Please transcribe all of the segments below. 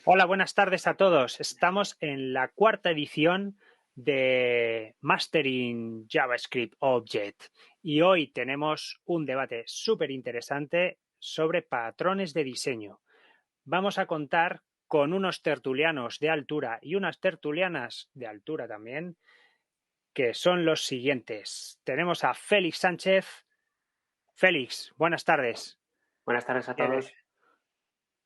Hola, buenas tardes a todos. Estamos en la cuarta edición de Mastering JavaScript Object y hoy tenemos un debate súper interesante sobre patrones de diseño. Vamos a contar con unos tertulianos de altura y unas tertulianas de altura también, que son los siguientes. Tenemos a Félix Sánchez. Félix, buenas tardes. Buenas tardes a todos.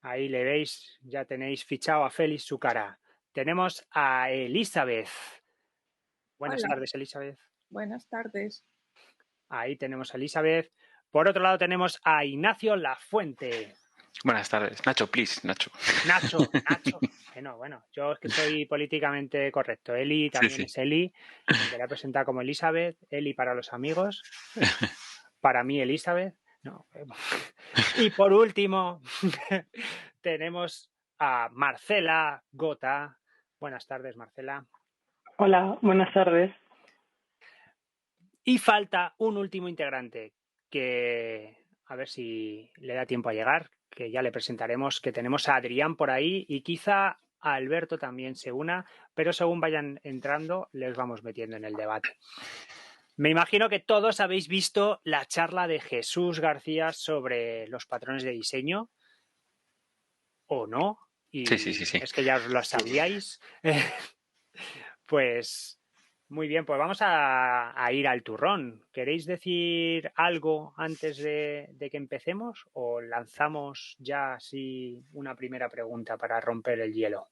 Ahí le veis, ya tenéis fichado a Félix su cara. Tenemos a Elizabeth. Buenas Hola, tardes, Elizabeth. buenas tardes. Ahí tenemos a Elizabeth. Por otro lado tenemos a Ignacio Lafuente. Buenas tardes. Nacho, please, Nacho. Nacho. Bueno, yo es que soy políticamente correcto. Eli también Sí. es Eli. Me quería presentar como Elizabeth. Eli para los amigos. Para mí, Elizabeth. No. Y por último, tenemos a Marcela Gota. Buenas tardes, Marcela. Hola, buenas tardes. Y falta un último integrante que, a ver si le da tiempo a llegar, que ya le presentaremos, que tenemos a Adrián por ahí y quizá a Alberto también se una, pero según vayan entrando les vamos metiendo en el debate. Me imagino que todos habéis visto la charla de Jesús García sobre los patrones de diseño, ¿o no? Y Sí. es que ya os lo sabíais. Pues muy bien, pues vamos a ir al turrón. ¿Queréis decir algo antes de que empecemos o lanzamos ya así una primera pregunta para romper el hielo?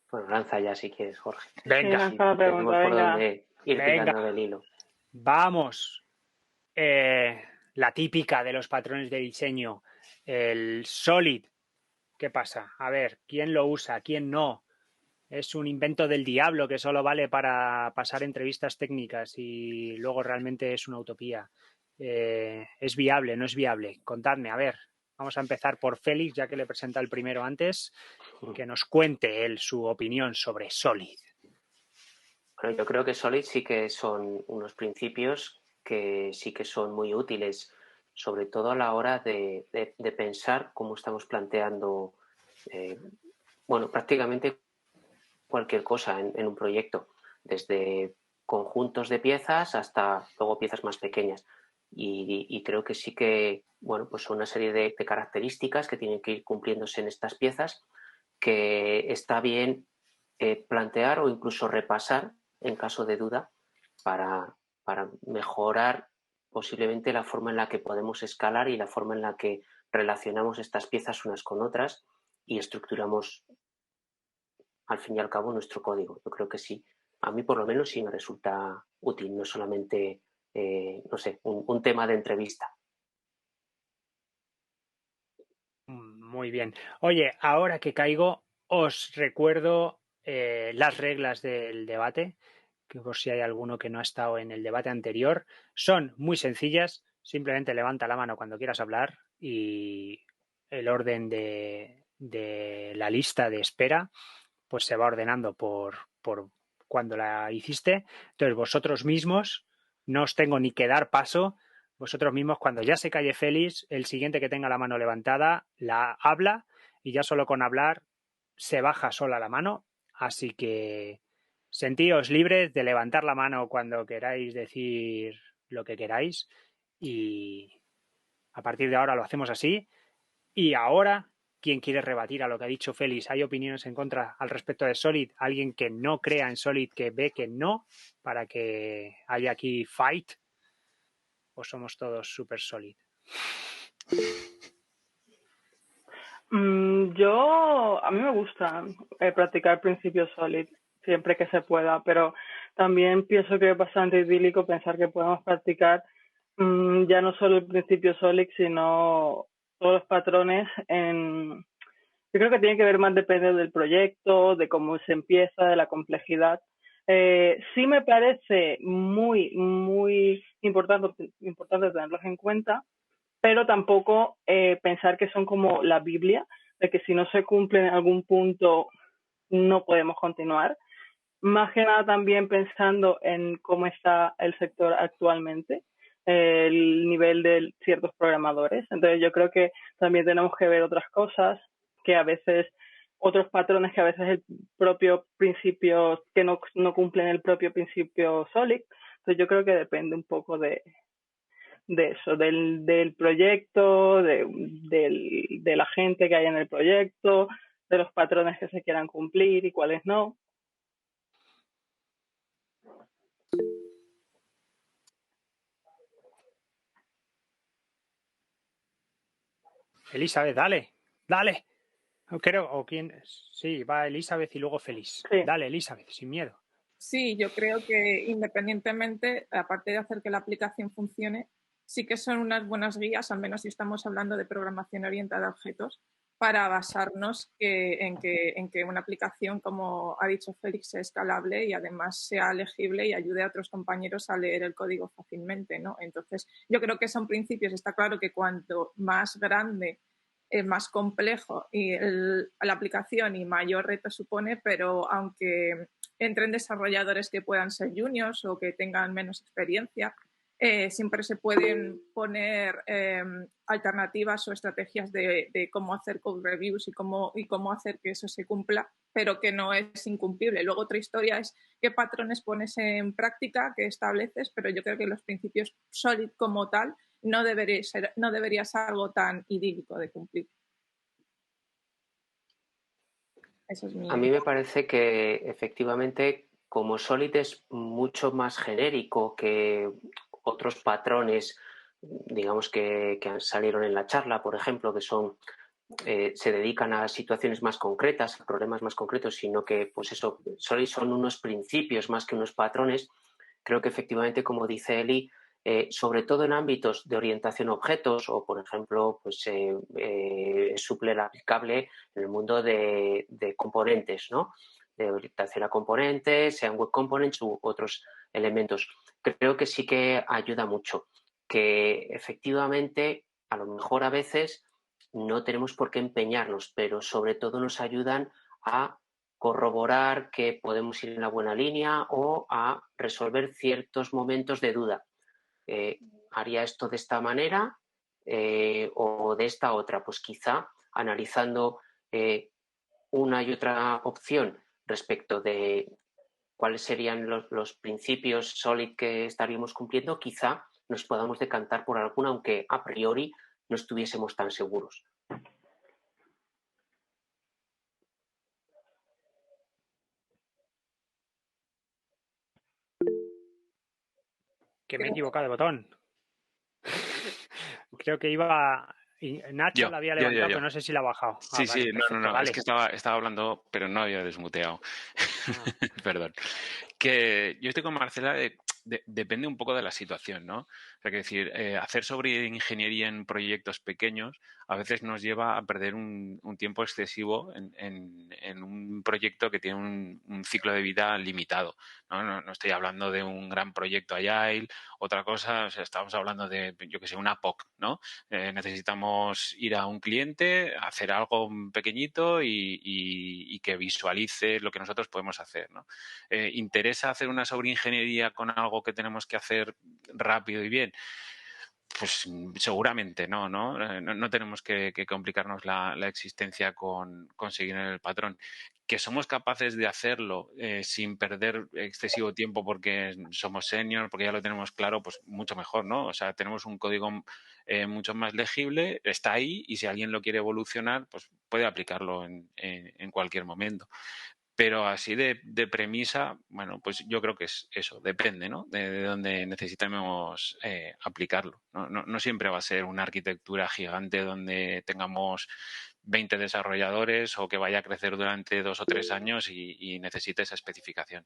Bueno, lanza ya si quieres, Jorge. Venga, lanza la pregunta, Tenemos por venga. dónde ir venga, tirando del hilo. vamos. La típica de los patrones de diseño, el solid. ¿Qué pasa? A ver, ¿quién lo usa? ¿Quién no? Es un invento del diablo que solo vale para pasar entrevistas técnicas y luego realmente es una utopía. ¿Es viable? ¿No es viable? Contadme, a ver. Vamos a empezar por Félix, ya que le presenta el primero antes, que nos cuente él su opinión sobre Solid. Bueno, yo creo que Solid sí que son unos principios que sí que son muy útiles, sobre todo a la hora de pensar cómo estamos planteando, prácticamente cualquier cosa en un proyecto, desde conjuntos de piezas hasta luego piezas más pequeñas. Y creo que sí que, pues son una serie de características que tienen que ir cumpliéndose en estas piezas que está bien plantear o incluso repasar en caso de duda para mejorar posiblemente la forma en la que podemos escalar y la forma en la que relacionamos estas piezas unas con otras y estructuramos al fin y al cabo nuestro código. Yo creo que sí. A mí por lo menos sí me resulta útil, no solamente, un tema de entrevista. Muy bien. Oye, ahora que caigo, os recuerdo las reglas del debate, que por si hay alguno que no ha estado en el debate anterior, son muy sencillas. Simplemente levanta la mano cuando quieras hablar y el orden de la lista de espera pues se va ordenando por cuando la hiciste. Entonces vosotros mismos, no os tengo ni que dar paso, vosotros mismos cuando ya se calle Félix, el siguiente que tenga la mano levantada la habla y ya solo con hablar se baja sola la mano. Así que sentíos libres de levantar la mano cuando queráis decir lo que queráis y a partir de ahora lo hacemos así. Y ahora, ¿quién quiere rebatir a lo que ha dicho Félix? ¿Hay opiniones en contra al respecto de Solid? ¿Alguien que no crea en Solid, que ve que no, para que haya aquí fight? ¿O somos todos super Solid? A mí me gusta practicar principios Solid siempre que se pueda, pero también pienso que es bastante idílico pensar que podemos practicar ya no solo el principio Solid, sino todos los patrones yo creo que tiene que ver más depende del proyecto, de cómo se empieza, de la complejidad. Sí me parece muy, muy importante tenerlos en cuenta, pero tampoco pensar que son como la Biblia, de que si no se cumple en algún punto no podemos continuar. Más que nada también pensando en cómo está el sector actualmente. el nivel de ciertos programadores. Entonces yo creo que también tenemos que ver otras cosas, que a veces otros patrones que a veces el propio principio, que no cumplen el propio principio Solid. Entonces yo creo que depende un poco de eso, del proyecto, de la gente que hay en el proyecto, de los patrones que se quieran cumplir y cuáles no. Elizabeth, dale. Creo, o quién, sí, va Elizabeth y luego Félix. Sí. Dale, Elizabeth, sin miedo. Sí, yo creo que independientemente, aparte de hacer que la aplicación funcione, sí que son unas buenas guías, al menos si estamos hablando de programación orientada a objetos, para basarnos en que una aplicación, como ha dicho Félix, sea escalable y además sea legible y ayude a otros compañeros a leer el código fácilmente, ¿no? Entonces, yo creo que son principios. Está claro que cuanto más grande, más complejo la aplicación y mayor reto supone, pero aunque entren desarrolladores que puedan ser juniors o que tengan menos experiencia, siempre se pueden poner alternativas o estrategias de cómo hacer code reviews y cómo hacer que eso se cumpla, pero que no es incumplible. Luego otra historia es qué patrones pones en práctica, qué estableces, pero yo creo que los principios Solid como tal no debería ser algo tan idílico de cumplir. Eso es A mí me parece que efectivamente como Solid es mucho más genérico que otros patrones, digamos que salieron en la charla, por ejemplo, que son se dedican a situaciones más concretas, a problemas más concretos, sino que, pues eso, Solid son unos principios más que unos patrones. Creo que efectivamente, como dice Eli, sobre todo en ámbitos de orientación a objetos o, por ejemplo, pues es súper aplicable en el mundo de componentes, ¿no? De orientación a componentes, sean web components u otros elementos. Creo que sí que ayuda mucho, que efectivamente a lo mejor a veces no tenemos por qué empeñarnos, pero sobre todo nos ayudan a corroborar que podemos ir en la buena línea o a resolver ciertos momentos de duda. ¿Haría esto de esta manera o de esta otra? Pues quizá analizando una y otra opción respecto de cuáles serían los principios Solid que estaríamos cumpliendo, quizá nos podamos decantar por alguna, aunque a priori no estuviésemos tan seguros. Que me he equivocado de botón. Creo que iba... Nacho la había levantado, pero no sé si la ha bajado. Sí, vale, sí, perfecto, no. vale. Es que estaba hablando, pero no había desmuteado. Perdón. Que yo estoy con Marcela, depende un poco de la situación, ¿no? O sea, que decir, hacer sobre ingeniería en proyectos pequeños a veces nos lleva a perder un tiempo excesivo en un proyecto que tiene un ciclo de vida limitado, ¿no? No estoy hablando de un gran proyecto Agile, otra cosa, o sea, estamos hablando de, yo que sé, una POC, ¿no? Necesitamos ir a un cliente, hacer algo pequeñito y que visualice lo que nosotros podemos hacer, ¿no? ¿Interesa hacer una sobreingeniería con algo que tenemos que hacer rápido y bien? Pues seguramente no tenemos que complicarnos la existencia con seguir en el patrón. Que somos capaces de hacerlo sin perder excesivo tiempo porque somos senior, porque ya lo tenemos claro, pues mucho mejor, ¿no? O sea, tenemos un código mucho más legible, está ahí y si alguien lo quiere evolucionar, pues puede aplicarlo en cualquier momento. Pero así de premisa, bueno, pues yo creo que es eso, depende, ¿no? De dónde necesitemos aplicarlo. No siempre va a ser una arquitectura gigante donde tengamos 20 desarrolladores o que vaya a crecer durante 2 o 3 años y necesite esa especificación.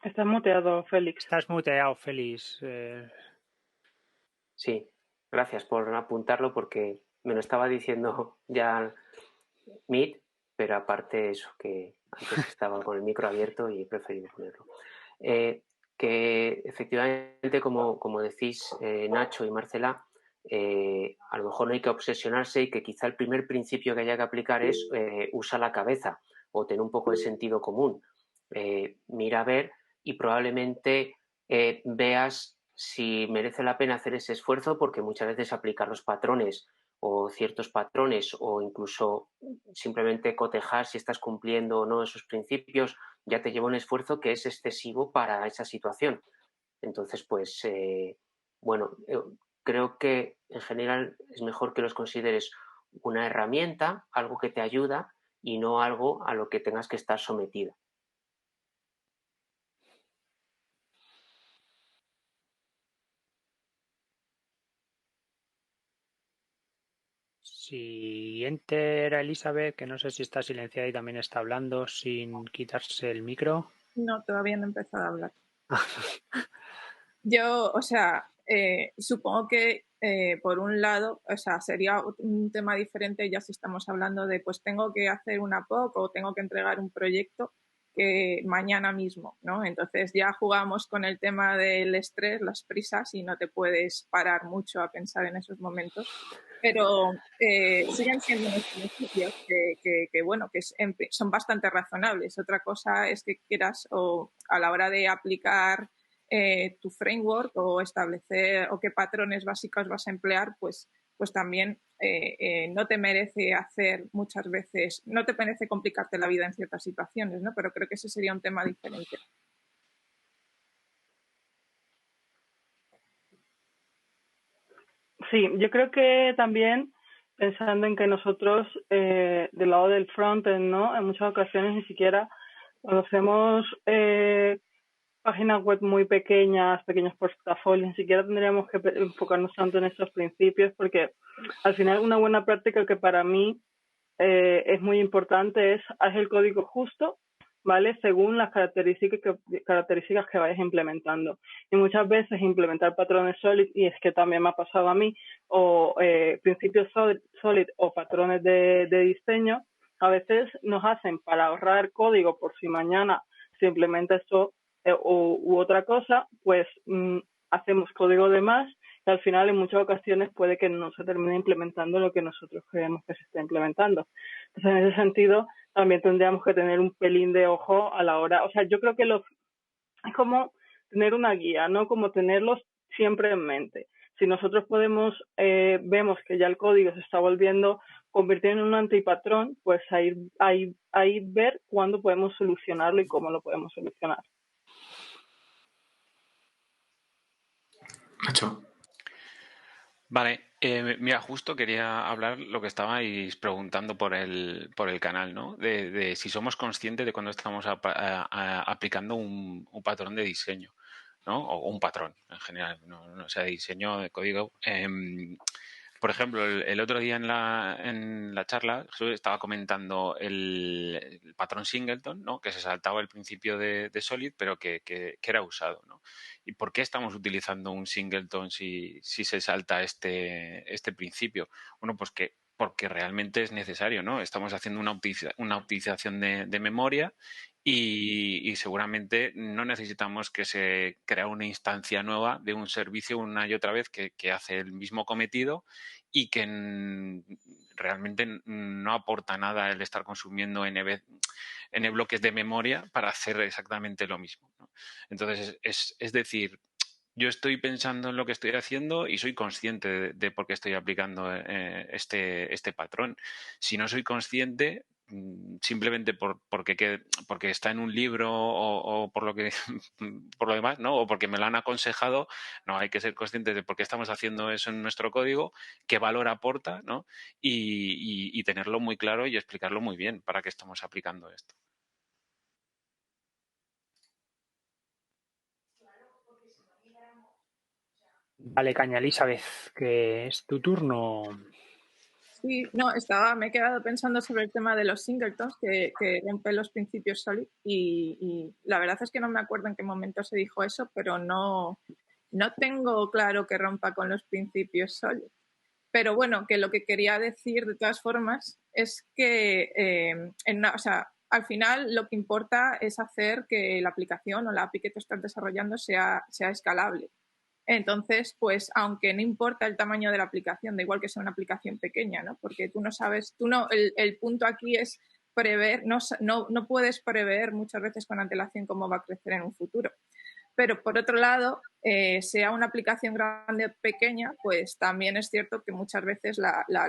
Estás muteado, Félix. Estás muteado, Félix. Sí, gracias por apuntarlo porque me lo estaba diciendo ya Meet, pero aparte eso, que antes estaba con el micro abierto y he preferido ponerlo. Que efectivamente, como decís Nacho y Marcela, a lo mejor no hay que obsesionarse y que quizá el primer principio que haya que aplicar es usa la cabeza o tener un poco de sentido común. mira a ver y probablemente veas si merece la pena hacer ese esfuerzo, porque muchas veces aplicar los patrones o ciertos patrones o incluso simplemente cotejar si estás cumpliendo o no esos principios ya te lleva un esfuerzo que es excesivo para esa situación. Entonces, pues, bueno, creo que en general es mejor que los consideres una herramienta, algo que te ayuda y no algo a lo que tengas que estar sometido. Siguiente era Elizabeth, que no sé si está silenciada y también está hablando sin quitarse el micro. No, todavía no he empezado a hablar. Yo, o sea, supongo que por un lado, o sea, sería un tema diferente ya si estamos hablando de, pues tengo que hacer una POC o tengo que entregar un proyecto que mañana mismo, ¿no? Entonces ya jugamos con el tema del estrés, las prisas y no te puedes parar mucho a pensar en esos momentos. Pero siguen siendo unos principios que, bueno, que son bastante razonables. Otra cosa es que quieras o a la hora de aplicar tu framework o establecer o qué patrones básicos vas a emplear, pues también no te merece hacer muchas veces, no te merece complicarte la vida en ciertas situaciones, ¿no? Pero creo que ese sería un tema diferente. Sí, yo creo que también pensando en que nosotros del lado del frontend, ¿no? En muchas ocasiones ni siquiera cuando hacemos páginas web muy pequeños portafolios, ni siquiera tendríamos que enfocarnos tanto en esos principios, porque al final una buena práctica que para mí es muy importante es haz el código justo, ¿vale? Según las características que vayas implementando. Y muchas veces implementar patrones solid, y es que también me ha pasado a mí, o principios solid o patrones de diseño, a veces nos hacen para ahorrar código por si mañana se implementa esto u otra cosa, pues hacemos código de más y al final en muchas ocasiones puede que no se termine implementando lo que nosotros creemos que se está implementando. Entonces, en ese sentido, también tendríamos que tener un pelín de ojo a la hora, o sea, yo creo que es como tener una guía, ¿no? Como tenerlos siempre en mente. Si nosotros vemos que ya el código se está convirtiendo en un antipatrón, pues ahí ver cuándo podemos solucionarlo y cómo lo podemos solucionar. Nacho. Vale, mira, justo quería hablar lo que estabais preguntando por el canal, ¿no? De si somos conscientes de cuando estamos aplicando un patrón de diseño, ¿no? O un patrón en general, no sea de diseño, de código. Por ejemplo, el otro día en la charla Jesús estaba comentando el patrón Singleton, ¿no? Que se saltaba el principio de Solid, pero que era usado, ¿no? ¿Y por qué estamos utilizando un Singleton si se salta este principio? Bueno, pues porque realmente es necesario, ¿no? Estamos haciendo una optimización de memoria y seguramente no necesitamos que se crea una instancia nueva de un servicio una y otra vez que hace el mismo cometido y que realmente no aporta nada el estar consumiendo N bloques de memoria para hacer exactamente lo mismo, ¿no? Entonces, es decir, yo estoy pensando en lo que estoy haciendo y soy consciente de por qué estoy aplicando este patrón. Si no soy consciente, simplemente porque está en un libro o por lo que por lo demás, ¿no? O porque me lo han aconsejado, no, hay que ser conscientes de por qué estamos haciendo eso en nuestro código, qué valor aporta, ¿no? Y tenerlo muy claro y explicarlo muy bien para qué estamos aplicando esto. Vale, caña, Elizabeth, que es tu turno. Sí, no, me he quedado pensando sobre el tema de los singletons que rompen los principios solid y la verdad es que no me acuerdo en qué momento se dijo eso, pero no tengo claro que rompa con los principios solid. Pero bueno, que lo que quería decir de todas formas es que o sea, al final lo que importa es hacer que la aplicación o la API que tú estás desarrollando sea escalable. Entonces, pues aunque no importa el tamaño de la aplicación, da igual que sea una aplicación pequeña, ¿no? Porque tú no sabes, el punto aquí es prever, no puedes prever muchas veces con antelación cómo va a crecer en un futuro. Pero por otro lado, sea una aplicación grande o pequeña, pues también es cierto que muchas veces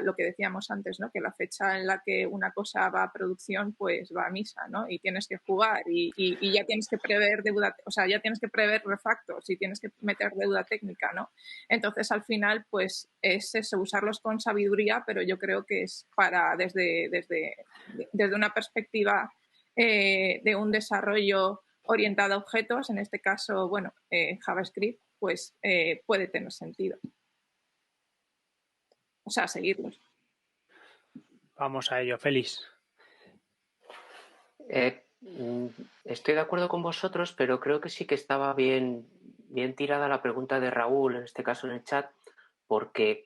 lo que decíamos antes, ¿no? Que la fecha en la que una cosa va a producción, pues va a misa, ¿no? Y tienes que jugar y ya tienes que prever deuda, o sea, ya tienes que prever refactors y tienes que meter deuda técnica, ¿no? Entonces, al final, pues es eso, usarlos con sabiduría, pero yo creo que es desde una perspectiva de un desarrollo orientada a objetos, en este caso, bueno, JavaScript, pues puede tener sentido. O sea, seguirlos. Vamos a ello, Félix. Estoy de acuerdo con vosotros, pero creo que sí que estaba bien tirada la pregunta de Raúl, en este caso en el chat, porque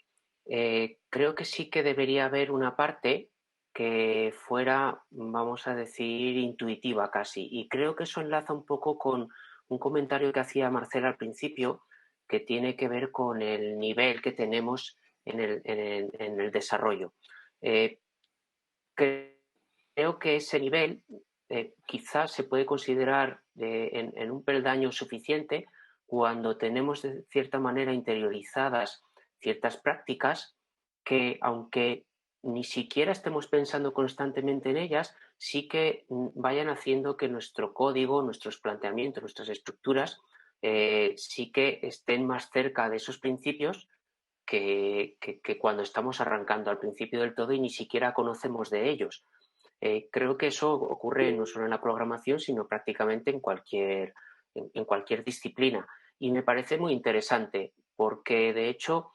creo que sí que debería haber una parte que fuera, vamos a decir, intuitiva casi. Y creo que eso enlaza un poco con un comentario que hacía Marcela al principio, que tiene que ver con el nivel que tenemos en el desarrollo. Creo que ese nivel quizás se puede considerar en un peldaño suficiente cuando tenemos de cierta manera interiorizadas ciertas prácticas que, aunque ni siquiera estemos pensando constantemente en ellas, sí que vayan haciendo que nuestro código, nuestros planteamientos, nuestras estructuras, sí que estén más cerca de esos principios que cuando estamos arrancando al principio del todo y ni siquiera conocemos de ellos. Creo que eso ocurre no solo en la programación, sino prácticamente en cualquier disciplina. Y me parece muy interesante porque, de hecho,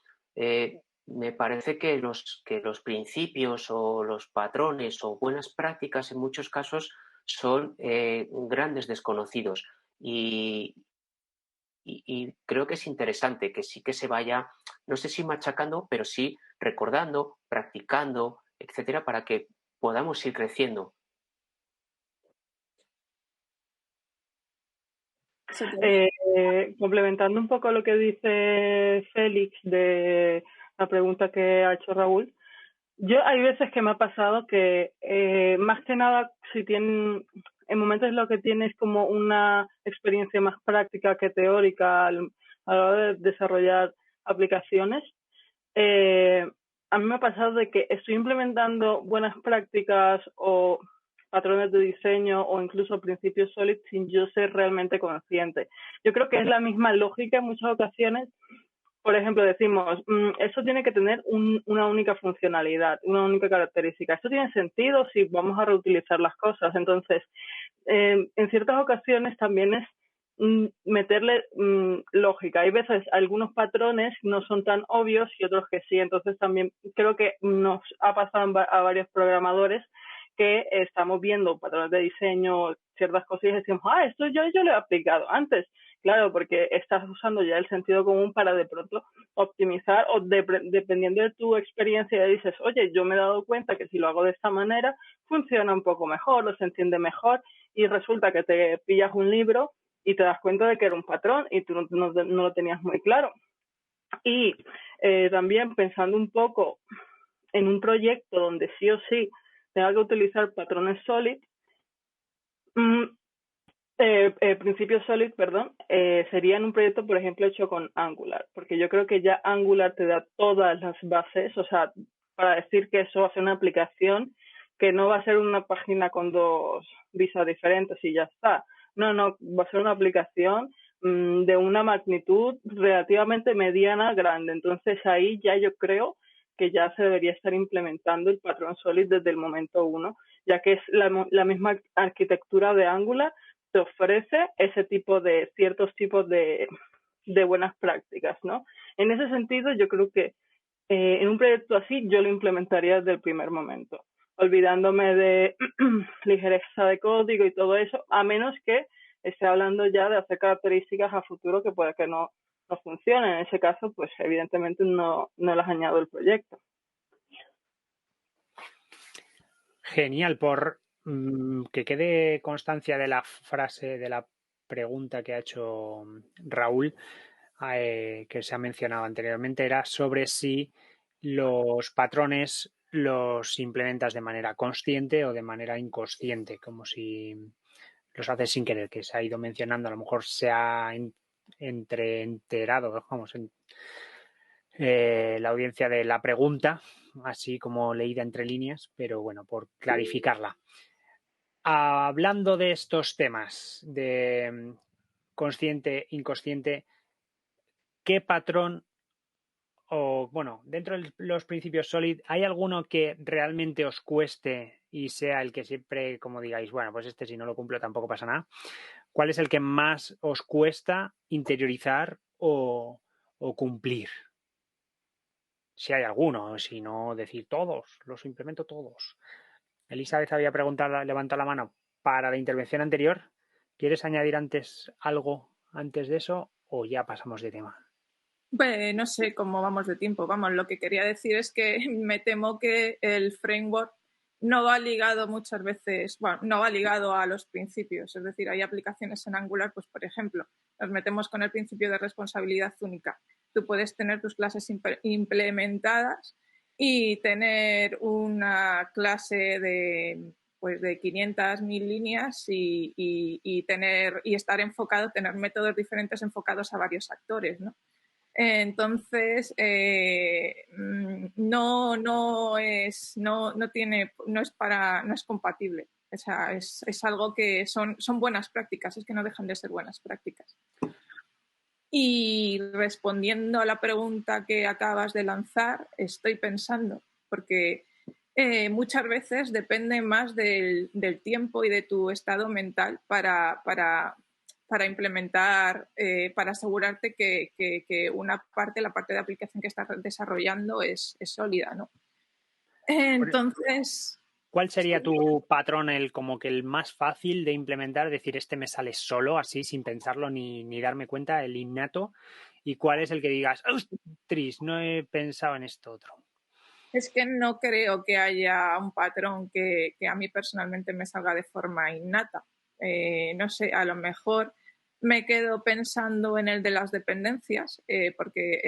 me parece que los principios o los patrones o buenas prácticas en muchos casos son grandes desconocidos. Y creo que es interesante que sí que se vaya, no sé si machacando, pero sí recordando, practicando, etcétera, para que podamos ir creciendo. Complementando un poco lo que dice Félix de la pregunta que ha hecho Raúl, yo hay veces que me ha pasado que más que nada si tienen, en momentos en los que tienes como una experiencia más práctica que teórica a la hora de desarrollar aplicaciones, a mí me ha pasado de que estoy implementando buenas prácticas o patrones de diseño o incluso principios Solid sin yo ser realmente consciente. Yo creo que es la misma lógica en muchas ocasiones. Por ejemplo, decimos, eso tiene que tener una única funcionalidad, una única característica. Esto tiene sentido si vamos a reutilizar las cosas. Entonces, en ciertas ocasiones también es meterle lógica. Hay veces algunos patrones no son tan obvios y otros que sí. Entonces también creo que nos ha pasado a varios programadores que estamos viendo patrones de diseño, ciertas cosas y decimos, esto yo lo he aplicado antes. Claro, porque estás usando ya el sentido común para de pronto optimizar o dependiendo de tu experiencia dices, oye, yo me he dado cuenta que si lo hago de esta manera funciona un poco mejor, lo se entiende mejor y resulta que te pillas un libro y te das cuenta de que era un patrón y tú no lo tenías muy claro. Y también pensando un poco en un proyecto donde sí o sí tenga que utilizar patrones Solid, principios Solid, perdón, sería en un proyecto, por ejemplo, hecho con Angular, porque yo creo que ya Angular te da todas las bases, o sea, para decir que eso va a ser una aplicación que no va a ser una página con dos visas diferentes y ya está. No, va a ser una aplicación de una magnitud relativamente mediana, grande. Entonces ahí ya yo creo que ya se debería estar implementando el patrón Solid desde el momento uno, ya que es la misma arquitectura de Angular te ofrece ciertos tipos de buenas prácticas, ¿no? En ese sentido, yo creo que en un proyecto así yo lo implementaría desde el primer momento, olvidándome de ligereza de código y todo eso, a menos que esté hablando ya de hacer características a futuro que pueda que no funcionen. En ese caso, pues evidentemente no las añado al proyecto. Genial, por que quede constancia de la frase, de la pregunta que ha hecho Raúl, que se ha mencionado anteriormente, era sobre si los patrones los implementas de manera consciente o de manera inconsciente, como si los haces sin querer, que se ha ido mencionando, a lo mejor se ha enterado, vamos, la audiencia de la pregunta, así como leída entre líneas, pero bueno, por clarificarla. Hablando de estos temas de consciente, inconsciente, ¿qué patrón o, bueno, dentro de los principios SOLID, ¿hay alguno que realmente os cueste y sea el que siempre, como digáis, bueno, pues este si no lo cumplo tampoco pasa nada? ¿Cuál es el que más os cuesta interiorizar o cumplir? Si hay alguno, si no, decir todos, los implemento todos. Elizabeth había preguntado, levantado la mano para la intervención anterior. ¿Quieres añadir antes algo antes de eso o ya pasamos de tema? Pues no sé cómo vamos de tiempo. Vamos, lo que quería decir es que me temo que el framework no va ligado muchas veces, bueno, no va ligado a los principios. Es decir, hay aplicaciones en Angular, pues por ejemplo, nos metemos con el principio de responsabilidad única. Tú puedes tener tus clases implementadas y tener una clase de, pues de 500, 1000 líneas y estar enfocado, tener métodos diferentes enfocados a varios actores, ¿no? Entonces, no es compatible. O sea, es algo que son buenas prácticas, es que no dejan de ser buenas prácticas. Y respondiendo a la pregunta que acabas de lanzar, estoy pensando, porque muchas veces depende más del tiempo y de tu estado mental para implementar, para asegurarte que una parte, la parte de aplicación que estás desarrollando es sólida, ¿no? Entonces... ¿Cuál sería tu patrón, como que el más fácil de implementar? Es decir, este me sale solo, así, sin pensarlo ni darme cuenta, el innato. ¿Y cuál es el que digas, ¡ostras! No he pensado en esto otro. Es que no creo que haya un patrón que a mí personalmente me salga de forma innata. No sé, a lo mejor me quedo pensando en el de las dependencias, porque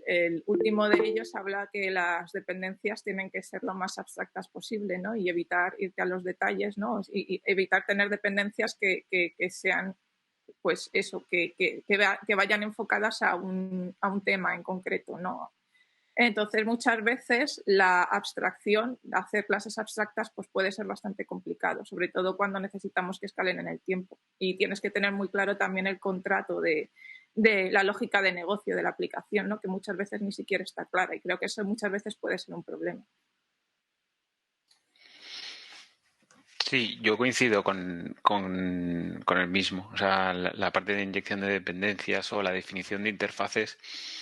el último de ellos habla que las dependencias tienen que ser lo más abstractas posible, ¿no? Y evitar irte a los detalles, ¿no? Y evitar tener dependencias que sean, pues eso, que vayan enfocadas a un tema en concreto, ¿no? Entonces, muchas veces la abstracción, hacer clases abstractas, pues puede ser bastante complicado, sobre todo cuando necesitamos que escalen en el tiempo. Y tienes que tener muy claro también el contrato de la lógica de negocio de la aplicación, ¿no? Que muchas veces ni siquiera está clara. Y creo que eso muchas veces puede ser un problema. Sí, yo coincido con el mismo. O sea, la parte de inyección de dependencias o la definición de interfaces,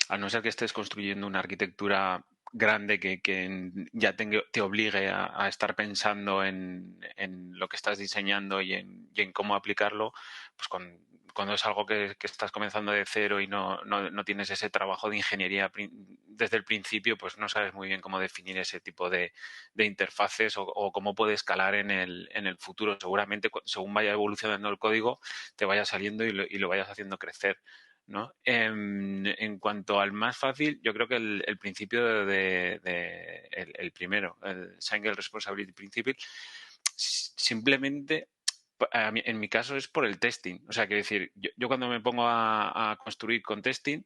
a no ser que estés construyendo una arquitectura grande que ya te obligue a estar pensando en lo que estás diseñando y en cómo aplicarlo, pues cuando es algo que estás comenzando de cero y no tienes ese trabajo de ingeniería desde el principio, pues no sabes muy bien cómo definir ese tipo de interfaces o cómo puede escalar en el futuro. Seguramente, según vaya evolucionando el código, te vaya saliendo y lo vayas haciendo crecer, ¿no? En cuanto al más fácil, yo creo que el principio el primero, el Single Responsibility Principle, simplemente en mi caso es por el testing. O sea, quiero decir, yo cuando me pongo a construir con testing,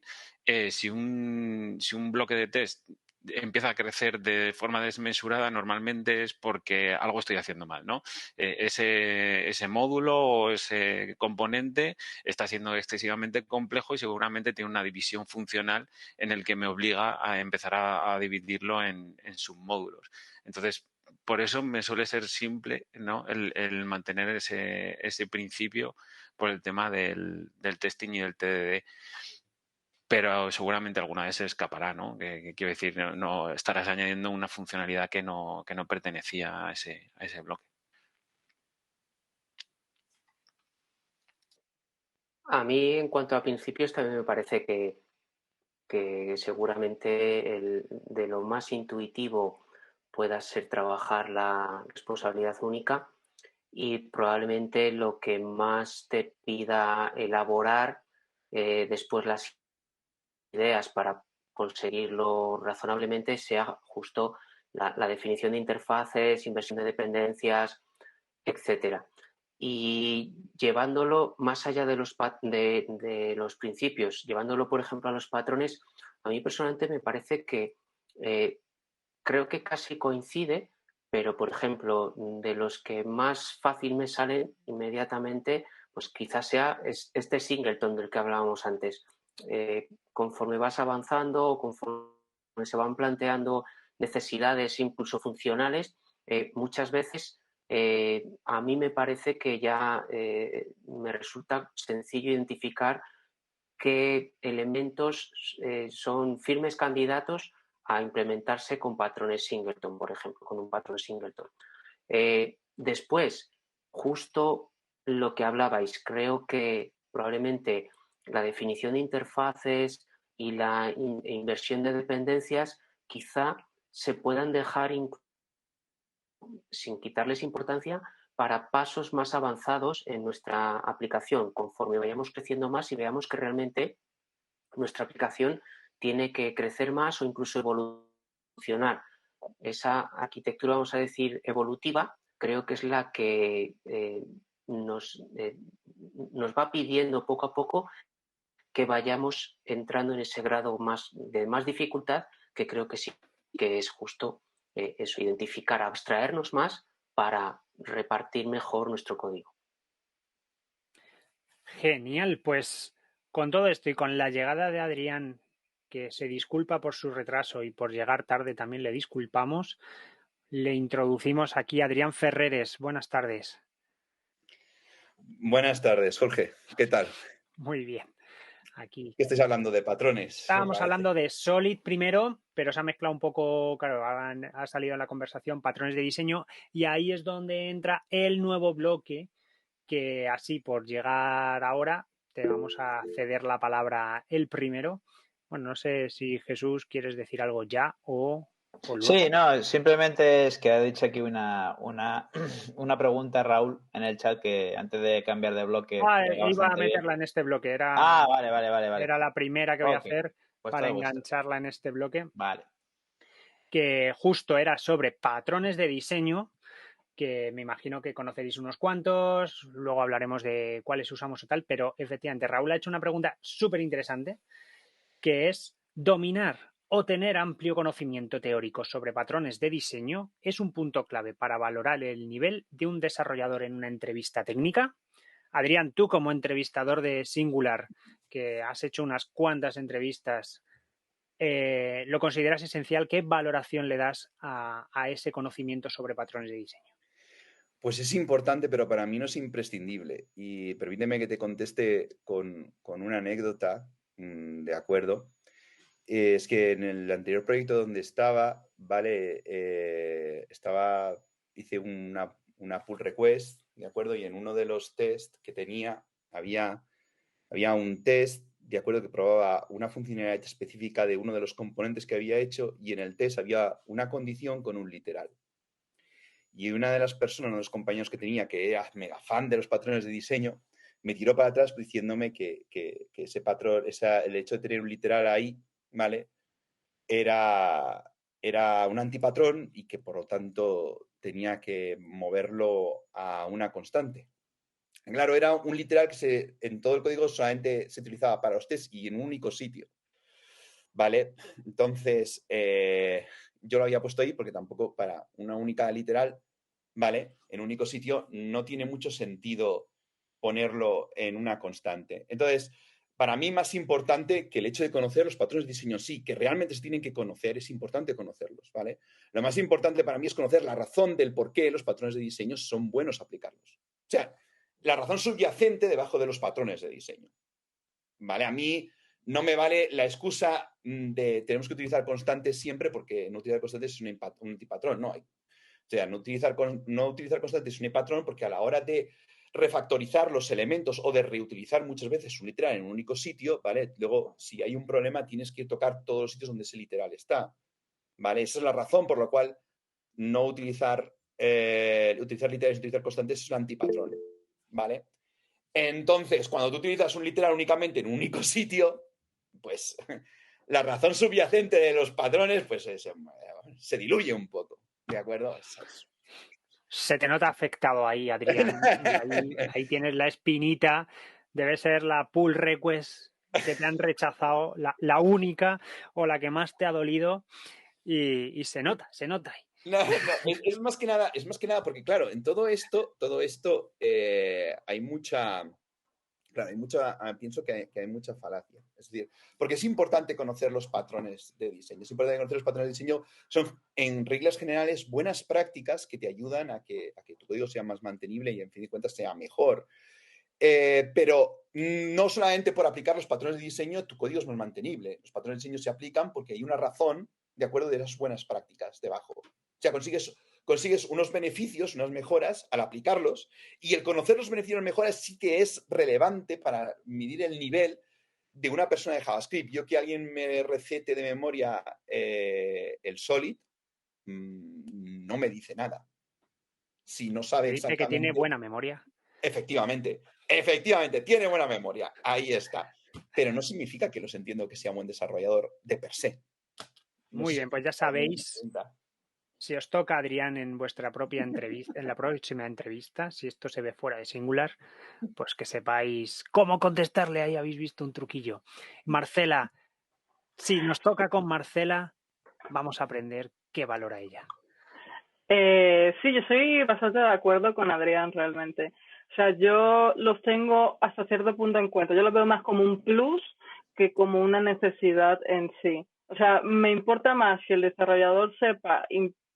si un bloque de test empieza a crecer de forma desmesurada, normalmente es porque algo estoy haciendo mal, ¿no? Ese módulo o ese componente está siendo excesivamente complejo y seguramente tiene una división funcional en el que me obliga a empezar a dividirlo en submódulos. Entonces, por eso me suele ser simple, ¿no? el mantener ese principio por el tema del testing y del TDD. Pero seguramente alguna vez se escapará, ¿no? Que quiero decir, no estarás añadiendo una funcionalidad que no pertenecía a ese bloque. A mí, en cuanto a principios, también me parece que seguramente de lo más intuitivo pueda ser trabajar la responsabilidad única y probablemente lo que más te pida elaborar después las ideas para conseguirlo razonablemente sea justo la definición de interfaces, inversión de dependencias, etcétera. Y llevándolo más allá de los principios, llevándolo, por ejemplo, a los patrones, a mí personalmente me parece que creo que casi coincide, pero, por ejemplo, de los que más fácil me salen inmediatamente, pues quizás sea este singleton del que hablábamos antes. Conforme vas avanzando o conforme se van planteando necesidades, incluso funcionales, muchas veces a mí me parece que ya me resulta sencillo identificar qué elementos son firmes candidatos a implementarse con patrones singleton, por ejemplo, con un patrón singleton. Después, justo lo que hablabais, creo que probablemente la definición de interfaces y la inversión de dependencias quizá se puedan dejar sin quitarles importancia para pasos más avanzados en nuestra aplicación, conforme vayamos creciendo más y veamos que realmente nuestra aplicación tiene que crecer más o incluso evolucionar. Esa arquitectura, vamos a decir, evolutiva, creo que es la que nos va pidiendo poco a poco que vayamos entrando en ese grado de más dificultad, que creo que sí que es justo eso, identificar, abstraernos más para repartir mejor nuestro código. Genial, pues con todo esto y con la llegada de Adrián, que se disculpa por su retraso y por llegar tarde también le disculpamos, le introducimos aquí a Adrián Ferreres. Buenas tardes. Buenas tardes, Jorge. ¿Qué tal? Muy bien. Aquí. ¿Qué estáis hablando de patrones? Estábamos hablando de Solid primero, pero se ha mezclado un poco, claro, ha salido en la conversación patrones de diseño y ahí es donde entra el nuevo bloque que así por llegar ahora te vamos a ceder la palabra el primero. Bueno, no sé si Jesús quieres decir algo ya o luego. Sí, no, simplemente es que ha dicho aquí una pregunta Raúl en el chat que antes de cambiar de bloque. Iba a meterla en este bloque. Vale. Era la primera que voy a hacer para engancharla en este bloque. Vale. Que justo era sobre patrones de diseño, que me imagino que conoceréis unos cuantos, luego hablaremos de cuáles usamos o tal, pero efectivamente Raúl ha hecho una pregunta súper interesante, que es dominar o tener amplio conocimiento teórico sobre patrones de diseño es un punto clave para valorar el nivel de un desarrollador en una entrevista técnica. Adrián, tú como entrevistador de Singular, que has hecho unas cuantas entrevistas, ¿lo consideras esencial? ¿Qué valoración le das a ese conocimiento sobre patrones de diseño? Pues es importante, pero para mí no es imprescindible. Y permíteme que te conteste con una anécdota, ¿de acuerdo? Es que en el anterior proyecto donde estaba, ¿vale? Hice una pull request, ¿de acuerdo? Y en uno de los tests que tenía había un test, ¿de acuerdo?, que probaba una funcionalidad específica de uno de los componentes que había hecho y en el test había una condición con un literal. Y una de las personas, uno de los compañeros que tenía, que era mega fan de los patrones de diseño, me tiró para atrás diciéndome que ese patrón, el hecho de tener un literal ahí, ¿vale?, era un antipatrón y que por lo tanto tenía que moverlo a una constante. Claro, era un literal que en todo el código solamente se utilizaba para los tests y en un único sitio, ¿vale? Entonces, yo lo había puesto ahí porque tampoco para una única literal, ¿vale?, en un único sitio no tiene mucho sentido ponerlo en una constante. Entonces, para mí más importante que el hecho de conocer los patrones de diseño, sí, que realmente se tienen que conocer, es importante conocerlos, ¿vale? Lo más importante para mí es conocer la razón del por qué los patrones de diseño son buenos aplicarlos. O sea, la razón subyacente debajo de los patrones de diseño, ¿vale? A mí no me vale la excusa de tenemos que utilizar constantes siempre porque no utilizar constantes es un antipatrón, no hay. O sea, no utilizar constantes es un patrón porque a la hora de refactorizar los elementos o de reutilizar muchas veces un literal en un único sitio, ¿vale? Luego, si hay un problema, tienes que tocar todos los sitios donde ese literal está, ¿vale? Esa es la razón por la cual no utilizar literales, utilizar constantes es un antipatrón, ¿vale? Entonces, cuando tú utilizas un literal únicamente en un único sitio, pues la razón subyacente de los patrones pues se diluye un poco, ¿de acuerdo? Se te nota afectado ahí, Adrián. Y ahí tienes la espinita. Debe ser la pull request que te han rechazado, la única o la que más te ha dolido. Y se nota ahí. No, es más que nada porque, claro, en todo esto hay mucha... Claro, pienso que hay mucha falacia. Es decir, porque es importante conocer los patrones de diseño. Es importante conocer los patrones de diseño. Son, en reglas generales, buenas prácticas que te ayudan a que tu código sea más mantenible y, en fin de cuentas, sea mejor. Pero no solamente por aplicar los patrones de diseño, tu código es más mantenible. Los patrones de diseño se aplican porque hay una razón de acuerdo de esas buenas prácticas debajo. O sea, consigues unos beneficios, unas mejoras al aplicarlos, y el conocer los beneficios y las mejoras sí que es relevante para medir el nivel de una persona de JavaScript. Yo que alguien me recete de memoria el Solid, no me dice nada. Si no sabe Dice exactamente... que tiene buena memoria. Efectivamente, tiene buena memoria. Ahí está. Pero no significa que los entiendo que sea un buen desarrollador de per se. Muy bien, pues ya sabéis... Si os toca, Adrián, en vuestra propia entrevista, en la próxima entrevista, si esto se ve fuera de Singular, pues que sepáis cómo contestarle. Ahí habéis visto un truquillo. Marcela, si nos toca con Marcela, vamos a aprender qué valora ella. Sí, yo soy bastante de acuerdo con Adrián realmente. O sea, yo los tengo hasta cierto punto en cuenta. Yo los veo más como un plus que como una necesidad en sí. O sea, me importa más que el desarrollador sepa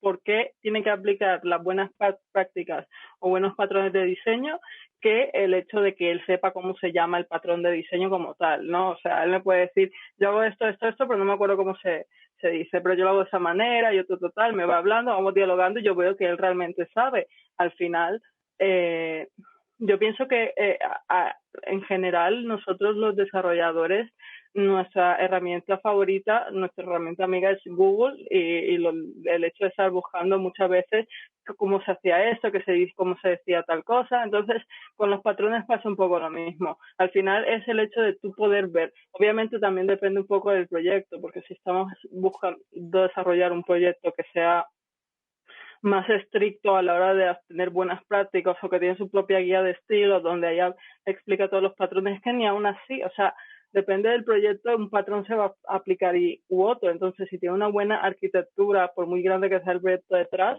por qué tiene que aplicar las buenas prácticas o buenos patrones de diseño que el hecho de que él sepa cómo se llama el patrón de diseño como tal, ¿no? O sea, él me puede decir, yo hago esto, pero no me acuerdo cómo se dice, pero yo lo hago de esa manera, y otro total, me va hablando, vamos dialogando y yo veo que él realmente sabe. Al final, yo pienso que en general nosotros los desarrolladores, nuestra herramienta favorita, nuestra herramienta amiga es Google y el hecho de estar buscando muchas veces cómo se hacía esto, cómo se decía tal cosa. Entonces, con los patrones pasa un poco lo mismo. Al final es el hecho de tú poder ver. Obviamente también depende un poco del proyecto, porque si estamos buscando desarrollar un proyecto que sea más estricto a la hora de tener buenas prácticas o que tiene su propia guía de estilo donde ella explica todos los patrones, es que ni aún así, o sea, depende del proyecto, un patrón se va a aplicar u otro. Entonces, si tiene una buena arquitectura, por muy grande que sea el proyecto detrás,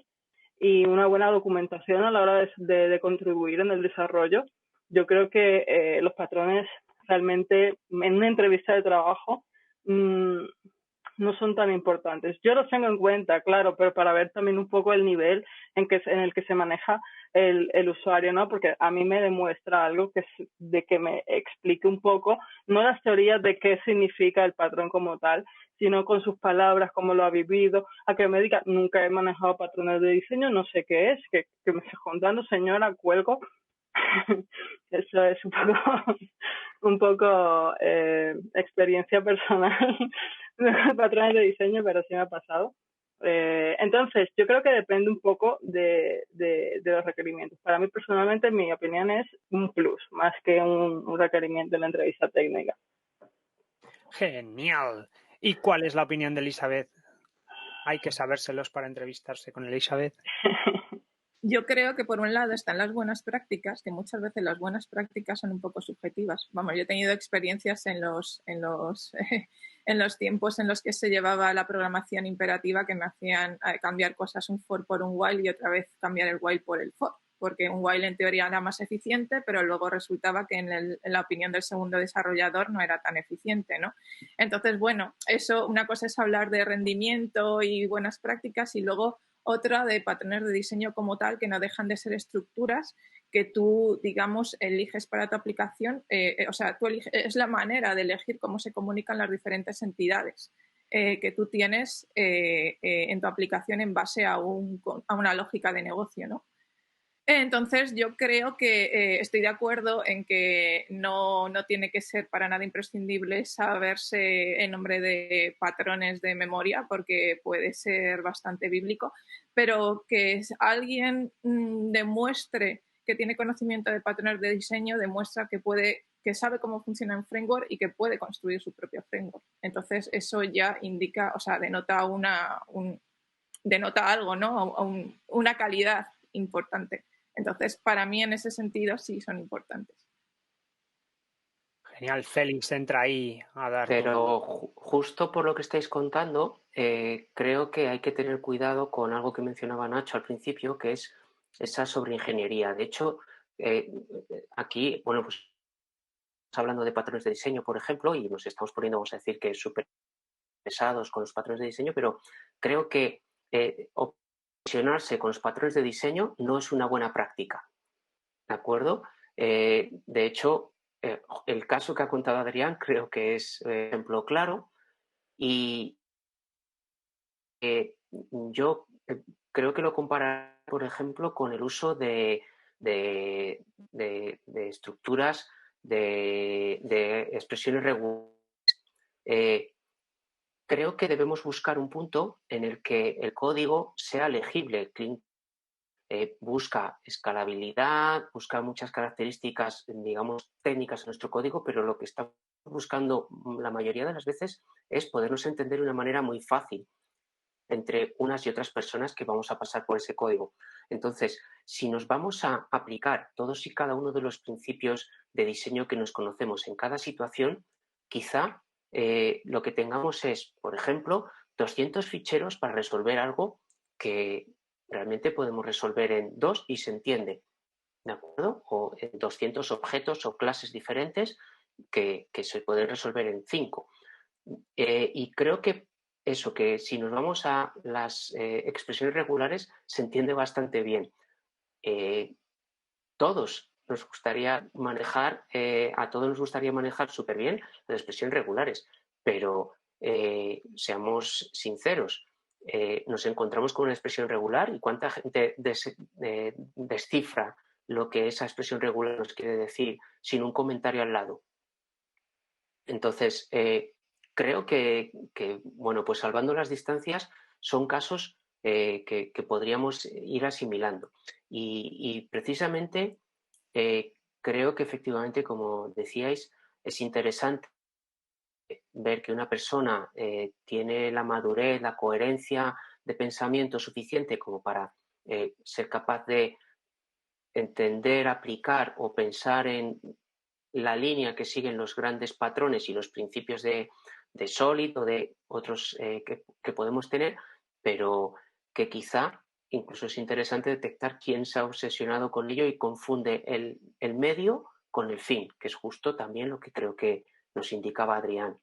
y una buena documentación a la hora de contribuir en el desarrollo, yo creo que los patrones realmente en una entrevista de trabajo no son tan importantes. Yo los tengo en cuenta, claro, pero para ver también un poco el nivel en el que se maneja el usuario, ¿no? Porque a mí me demuestra algo de que me explique un poco, no las teorías de qué significa el patrón como tal, sino con sus palabras, cómo lo ha vivido, a que me diga, nunca he manejado patrones de diseño, no sé qué es, que me esté contando, señora, cuelgo. Eso es un poco experiencia personal de patrones de diseño, pero sí me ha pasado. Entonces, yo creo que depende un poco de los requerimientos. Para mí, personalmente, mi opinión es un plus, más que un requerimiento en la entrevista técnica. Genial. ¿Y cuál es la opinión de Elizabeth? Hay que sabérselos para entrevistarse con Elizabeth. Yo creo que por un lado están las buenas prácticas, que muchas veces las buenas prácticas son un poco subjetivas. Vamos, yo he tenido experiencias en los tiempos en los que se llevaba la programación imperativa que me hacían cambiar cosas un for por un while y otra vez cambiar el while por el for, porque un while en teoría era más eficiente, pero luego resultaba que en la opinión del segundo desarrollador no era tan eficiente, ¿no? Entonces, bueno, eso, una cosa es hablar de rendimiento y buenas prácticas y luego otra de patrones de diseño como tal, que no dejan de ser estructuras que tú, digamos, eliges para tu aplicación. O sea, es la manera de elegir cómo se comunican las diferentes entidades que tú tienes en tu aplicación en base a una lógica de negocio, ¿no? Entonces, yo creo que estoy de acuerdo en que no tiene que ser para nada imprescindible saberse el nombre de patrones de memoria, porque puede ser bastante bíblico, pero que alguien demuestre que tiene conocimiento de patrones de diseño, demuestra que puede que sabe cómo funciona un framework y que puede construir su propio framework. Entonces, eso ya indica, o sea, denota algo, ¿no? Una calidad importante. Entonces, para mí, en ese sentido, sí son importantes. Genial, Félix, entra ahí a dar Pero justo por lo que estáis contando, creo que hay que tener cuidado con algo que mencionaba Nacho al principio, que es esa sobreingeniería. De hecho, aquí, bueno, pues hablando de patrones de diseño, por ejemplo, y nos estamos poniendo, vamos a decir, que súper pesados con los patrones de diseño, pero creo que obsesionarse con los patrones de diseño no es una buena práctica, ¿de acuerdo? De hecho, el caso que ha contado Adrián creo que es ejemplo claro y yo creo que lo compara, por ejemplo, con el uso de estructuras de expresiones regulares. Creo que debemos buscar un punto en el que el código sea legible. Busca escalabilidad, busca muchas características, digamos, técnicas en nuestro código, pero lo que estamos buscando la mayoría de las veces es podernos entender de una manera muy fácil entre unas y otras personas que vamos a pasar por ese código. Entonces, si nos vamos a aplicar todos y cada uno de los principios de diseño que nos conocemos en cada situación, quizá lo que tengamos es, por ejemplo, 200 ficheros para resolver algo que realmente podemos resolver en 2 y se entiende, ¿de acuerdo? O en 200 objetos o clases diferentes que se pueden resolver en 5. Y creo que eso, que si nos vamos a las expresiones regulares, se entiende bastante bien. Todos nos gustaría manejar, a todos nos gustaría manejar súper bien las expresiones regulares, pero seamos sinceros, nos encontramos con una expresión regular y cuánta gente descifra lo que esa expresión regular nos quiere decir sin un comentario al lado. Entonces, creo que, bueno, pues salvando las distancias, son casos que podríamos ir asimilando. Y precisamente creo que efectivamente, como decíais, es interesante ver que una persona tiene la madurez, la coherencia de pensamiento suficiente como para ser capaz de entender, aplicar o pensar en la línea que siguen los grandes patrones y los principios de Solid o de otros que podemos tener, pero que quizá incluso es interesante detectar quién se ha obsesionado con ello y confunde el medio con el fin, que es justo también lo que creo que nos indicaba Adrián.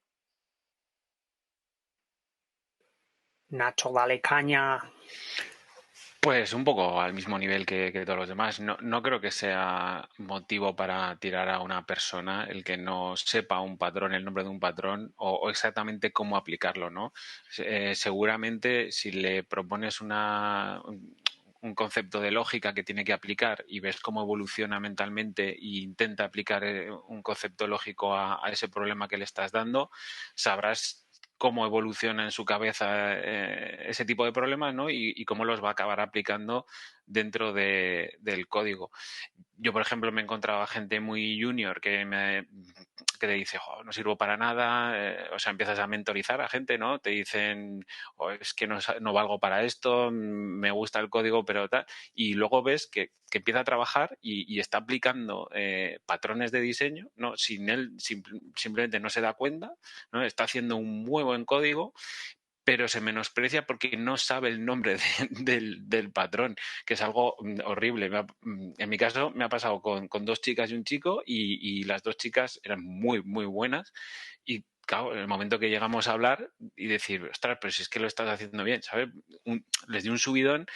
Nacho, dale caña. Pues un poco al mismo nivel que todos los demás. No creo que sea motivo para tirar a una persona el que no sepa un patrón, el nombre de un patrón o exactamente cómo aplicarlo, ¿no? Seguramente si le propones un concepto de lógica que tiene que aplicar y ves cómo evoluciona mentalmente e intenta aplicar un concepto lógico a ese problema que le estás dando, sabrás cómo evoluciona en su cabeza ese tipo de problemas, ¿no? Y cómo los va a acabar aplicando dentro del código. Yo, por ejemplo, me he encontrado a gente muy junior que te dice, oh, no sirvo para nada, o sea, empiezas a mentorizar a gente, ¿no? Te dicen, oh, es que no valgo para esto, me gusta el código, pero tal. Y luego ves que empieza a trabajar y está aplicando patrones de diseño, ¿no? Sin él simplemente no se da cuenta, ¿no? Está haciendo un muy buen código, pero se menosprecia porque no sabe el nombre del patrón, que es algo horrible. En mi caso me ha pasado con 2 chicas y un chico y las 2 chicas eran muy, muy buenas y claro, en el momento que llegamos a hablar y decir, ostras, pero si es que lo estás haciendo bien, ¿sabes? Les di un subidón,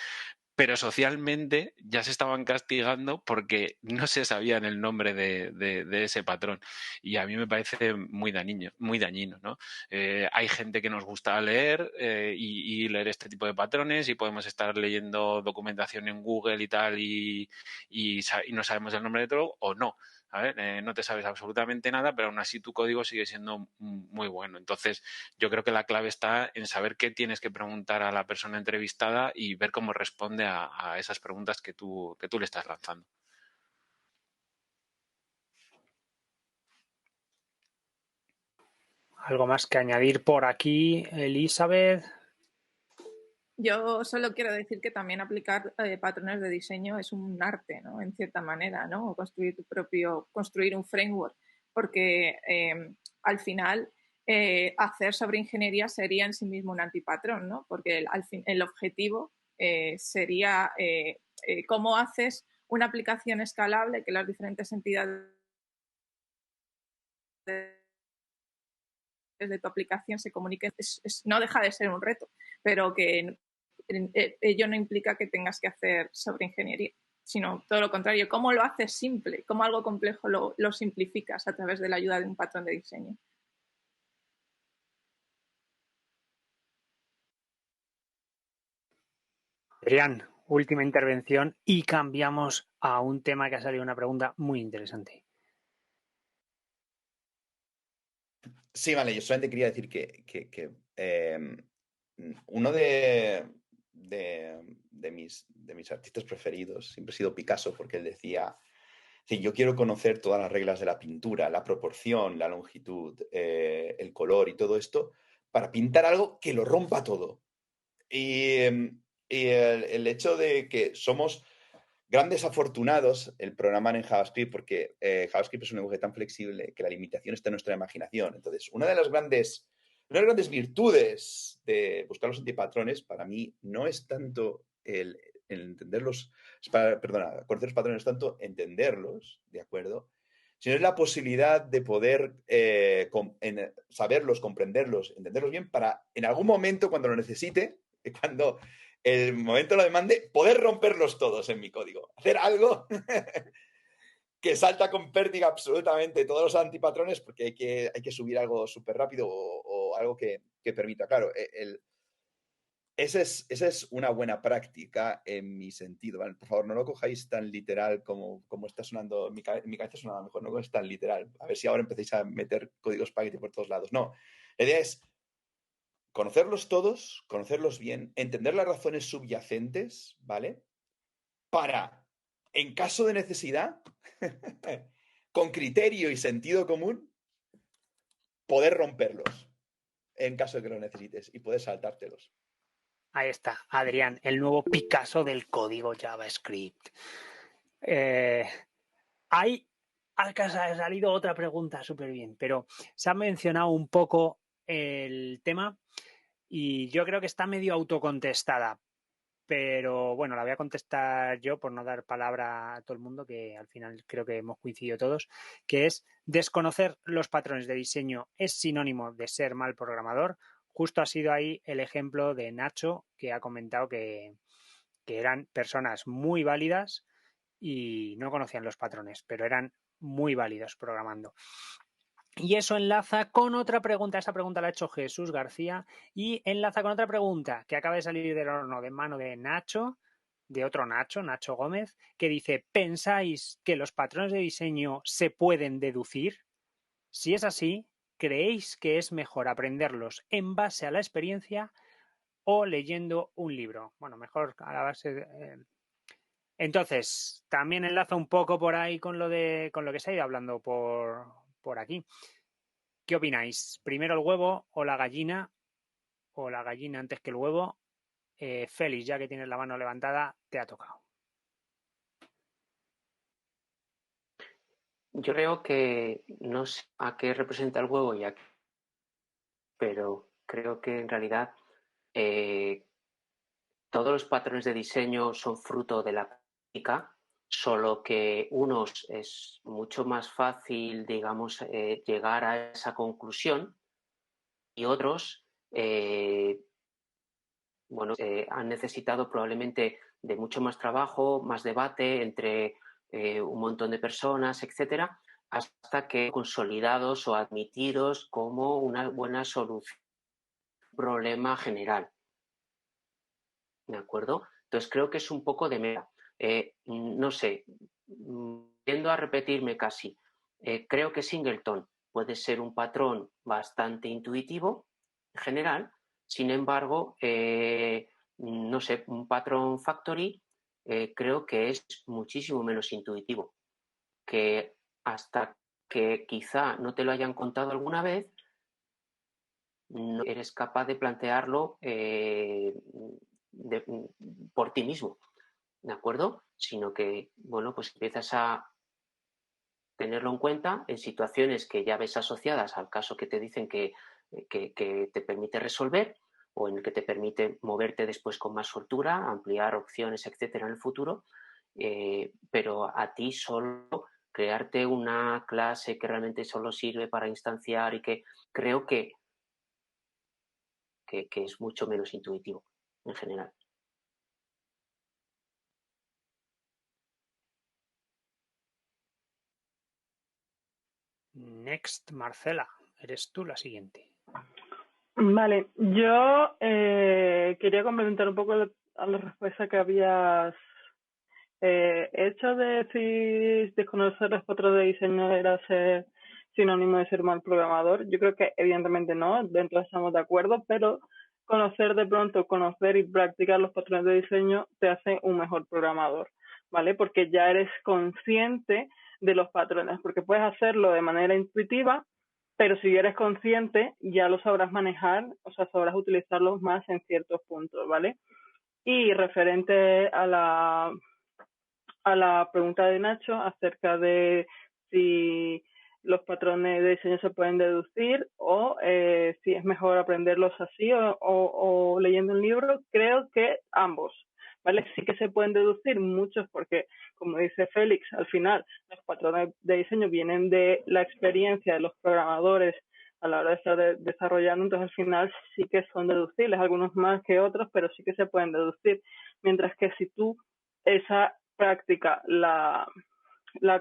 pero socialmente ya se estaban castigando porque no se sabían el nombre de ese patrón. Y a mí me parece muy dañino, ¿no? Hay gente que nos gusta leer y leer este tipo de patrones y podemos estar leyendo documentación en Google y tal y no sabemos el nombre de todo o no. A ver, no te sabes absolutamente nada, pero aún así tu código sigue siendo muy bueno. Entonces, yo creo que la clave está en saber qué tienes que preguntar a la persona entrevistada y ver cómo responde a esas preguntas que tú le estás lanzando. ¿Algo más que añadir por aquí, Elizabeth? Yo solo quiero decir que también aplicar patrones de diseño es un arte, ¿no? En cierta manera, ¿no? O construir un framework, porque al final hacer sobre ingeniería sería en sí mismo un antipatrón, ¿no? Porque el objetivo sería cómo haces una aplicación escalable que las diferentes entidades de tu aplicación se comuniquen. No deja de ser un reto, pero que ello no implica que tengas que hacer sobre ingeniería, sino todo lo contrario. ¿Cómo lo haces simple? ¿Cómo algo complejo lo simplificas a través de la ayuda de un patrón de diseño? Adrián, última intervención y cambiamos a un tema que ha salido una pregunta muy interesante. Sí, vale, yo solamente quería decir que uno de mis artistas preferidos siempre ha sido Picasso, porque él decía, sí, yo quiero conocer todas las reglas de la pintura, la proporción, la longitud, el color y todo esto, para pintar algo que lo rompa todo. Y el hecho de que somos grandes afortunados el programar en JavaScript, porque JavaScript es un lenguaje tan flexible que la limitación está en nuestra imaginación. Entonces, una de las grandes virtudes de buscar los antipatrones para mí no es tanto el entenderlos, conocer los patrones, no es tanto entenderlos, ¿de acuerdo? Sino es la posibilidad de poder saberlos, comprenderlos, entenderlos bien para en algún momento cuando lo necesite, cuando el momento lo demande, poder romperlos todos en mi código. Hacer algo que salta con pértiga absolutamente todos los antipatrones porque hay que subir algo súper rápido o algo que permita. Claro, esa es una buena práctica en mi sentido. ¿Vale? Por favor, no lo cojáis tan literal como está sonando. En mi cabeza sonaba mejor, no es tan literal. A ver si ahora empecéis a meter códigos spaghetti por todos lados. No, la idea es conocerlos todos, conocerlos bien, entender las razones subyacentes, ¿vale? Para, en caso de necesidad, con criterio y sentido común, poder romperlos en caso de que lo necesites y poder saltártelos. Ahí está, Adrián, el nuevo Picasso del código JavaScript. Ha salido otra pregunta súper bien, pero se ha mencionado un poco el tema y yo creo que está medio autocontestada, pero bueno, la voy a contestar yo por no dar palabra a todo el mundo, que al final creo que hemos coincidido todos, que es desconocer los patrones de diseño es sinónimo de ser mal programador. Justo ha sido ahí el ejemplo de Nacho, que ha comentado que eran personas muy válidas y no conocían los patrones, pero eran muy válidos programando. Y eso enlaza con otra pregunta. Esa pregunta la ha hecho Jesús García y enlaza con otra pregunta que acaba de salir del horno de mano de Nacho, de otro Nacho, Nacho Gómez, que dice: ¿pensáis que los patrones de diseño se pueden deducir? Si es así, ¿creéis que es mejor aprenderlos en base a la experiencia o leyendo un libro? Bueno, mejor a la base de, entonces, también enlaza un poco por ahí con lo que se ha ido hablando por aquí. ¿Qué opináis? ¿Primero el huevo o la gallina? ¿O la gallina antes que el huevo? Félix, ya que tienes la mano levantada, te ha tocado. Yo creo que no sé a qué representa el huevo ya, pero creo que en realidad todos los patrones de diseño son fruto de la práctica, solo que unos es mucho más fácil, digamos, llegar a esa conclusión y otros, han necesitado probablemente de mucho más trabajo, más debate entre un montón de personas, etcétera, hasta que consolidados o admitidos como una buena solución a un problema general. ¿De acuerdo? Entonces creo que es un poco de meta. No sé, tiendo a repetirme casi. Creo que Singleton puede ser un patrón bastante intuitivo en general. Sin embargo, no sé, un patrón factory creo que es muchísimo menos intuitivo. Que hasta que quizá no te lo hayan contado alguna vez, no eres capaz de plantearlo por ti mismo, ¿de acuerdo? Sino que, bueno, pues empiezas a tenerlo en cuenta en situaciones que ya ves asociadas al caso que te dicen que te permite resolver o en el que te permite moverte después con más soltura, ampliar opciones, etcétera, en el futuro, pero a ti solo crearte una clase que realmente solo sirve para instanciar y que creo que es mucho menos intuitivo en general. Next, Marcela, eres tú la siguiente. Vale, yo quería complementar un poco a la respuesta que habías hecho de si desconocer los patrones de diseño era ser sinónimo de ser mal programador. Yo creo que evidentemente no, dentro estamos de acuerdo, pero conocer y practicar los patrones de diseño te hace un mejor programador, ¿vale? Porque ya eres consciente de los patrones, porque puedes hacerlo de manera intuitiva, pero si eres consciente ya lo sabrás manejar, o sea, sabrás utilizarlos más en ciertos puntos, ¿vale? Y referente a la pregunta de Nacho acerca de si los patrones de diseño se pueden deducir o si es mejor aprenderlos así o leyendo un libro, creo que ambos, ¿vale? Sí que se pueden deducir muchos porque, como dice Félix, al final los patrones de diseño vienen de la experiencia de los programadores a la hora de estar desarrollando, entonces al final sí que son deducibles, algunos más que otros, pero sí que se pueden deducir. Mientras que si tú esa práctica la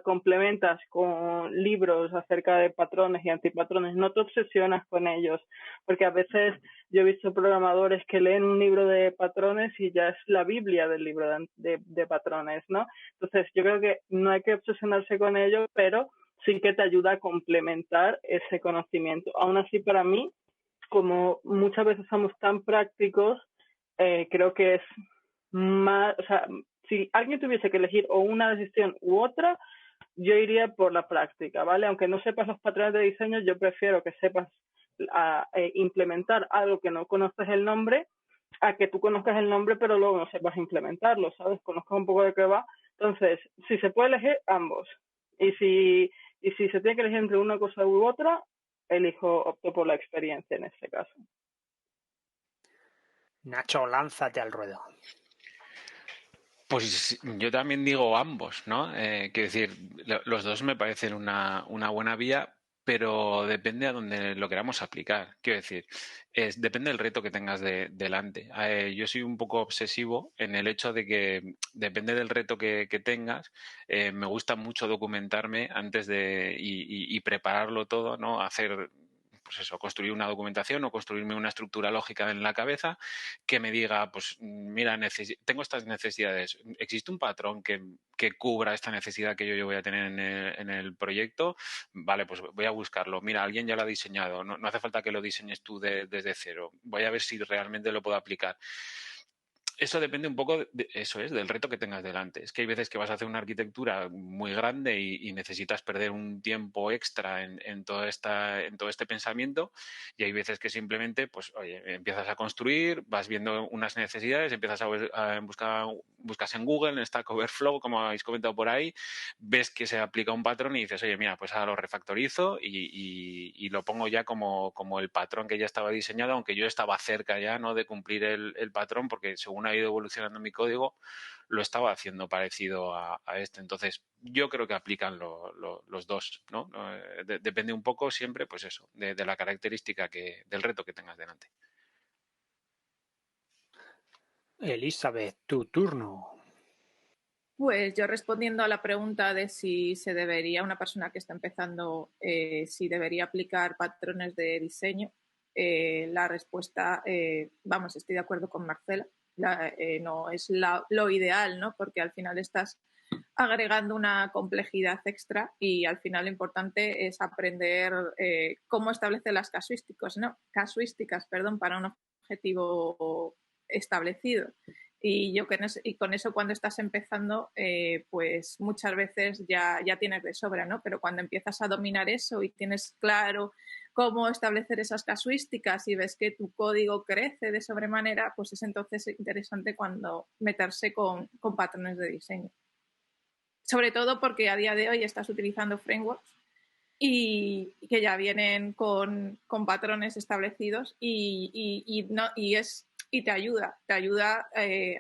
complementas con libros acerca de patrones y antipatrones, no te obsesionas con ellos, porque a veces yo he visto programadores que leen un libro de patrones y ya es la Biblia del libro de patrones, ¿no? Entonces yo creo que no hay que obsesionarse con ello, pero sí que te ayuda a complementar ese conocimiento. Aún así, para mí, como muchas veces somos tan prácticos, creo que es más, o sea, si alguien tuviese que elegir o una decisión u otra, yo iría por la práctica, ¿vale? Aunque no sepas los patrones de diseño, yo prefiero que sepas implementar algo que no conoces el nombre a que tú conozcas el nombre pero luego no sepas implementarlo, ¿sabes? Conozcas un poco de qué va. Entonces, si se puede elegir, ambos. Y si se tiene que elegir entre una cosa u otra, opto por la experiencia en este caso. Nacho, lánzate al ruedo. Pues yo también digo ambos, ¿no? Quiero decir, los dos me parecen una buena vía, pero depende a donde lo queramos aplicar. Quiero decir, depende del reto que tengas delante. Yo soy un poco obsesivo en el hecho de que depende del reto que tengas. Me gusta mucho documentarme antes y prepararlo todo, ¿no? Hacer, pues eso, construir una documentación o construirme una estructura lógica en la cabeza que me diga, pues mira, tengo estas necesidades. ¿Existe un patrón que cubra esta necesidad que yo voy a tener en el proyecto? Vale, pues voy a buscarlo. Mira, alguien ya lo ha diseñado. No hace falta que lo diseñes tú desde cero. Voy a ver si realmente lo puedo aplicar. Eso depende un poco, del reto que tengas delante. Es que hay veces que vas a hacer una arquitectura muy grande y necesitas perder un tiempo extra en todo este pensamiento, y hay veces que simplemente, pues, oye, empiezas a construir, vas viendo unas necesidades, empiezas a buscas en Google, en Stack Overflow, como habéis comentado por ahí, ves que se aplica un patrón y dices, oye, mira, pues ahora lo refactorizo y lo pongo ya como el patrón que ya estaba diseñado, aunque yo estaba cerca ya, ¿no?, de cumplir el patrón, porque según ha ido evolucionando mi código, lo estaba haciendo parecido a este. Entonces, yo creo que aplican los dos, ¿no? Depende un poco siempre, pues eso, de la característica del reto que tengas delante. Elizabeth, tu turno. Pues yo respondiendo a la pregunta de si se debería, una persona que está empezando, si debería aplicar patrones de diseño, la respuesta, estoy de acuerdo con Marcela, no es lo ideal, ¿no? Porque al final estás agregando una complejidad extra y al final lo importante es aprender cómo establecer las casuísticas, para un objetivo establecido. Y con eso cuando estás empezando, pues muchas veces ya tienes de sobra, ¿no? Pero cuando empiezas a dominar eso y tienes claro cómo establecer esas casuísticas y ves que tu código crece de sobremanera, pues es entonces interesante cuando meterse con patrones de diseño. Sobre todo porque a día de hoy estás utilizando frameworks y que ya vienen con patrones establecidos y te ayuda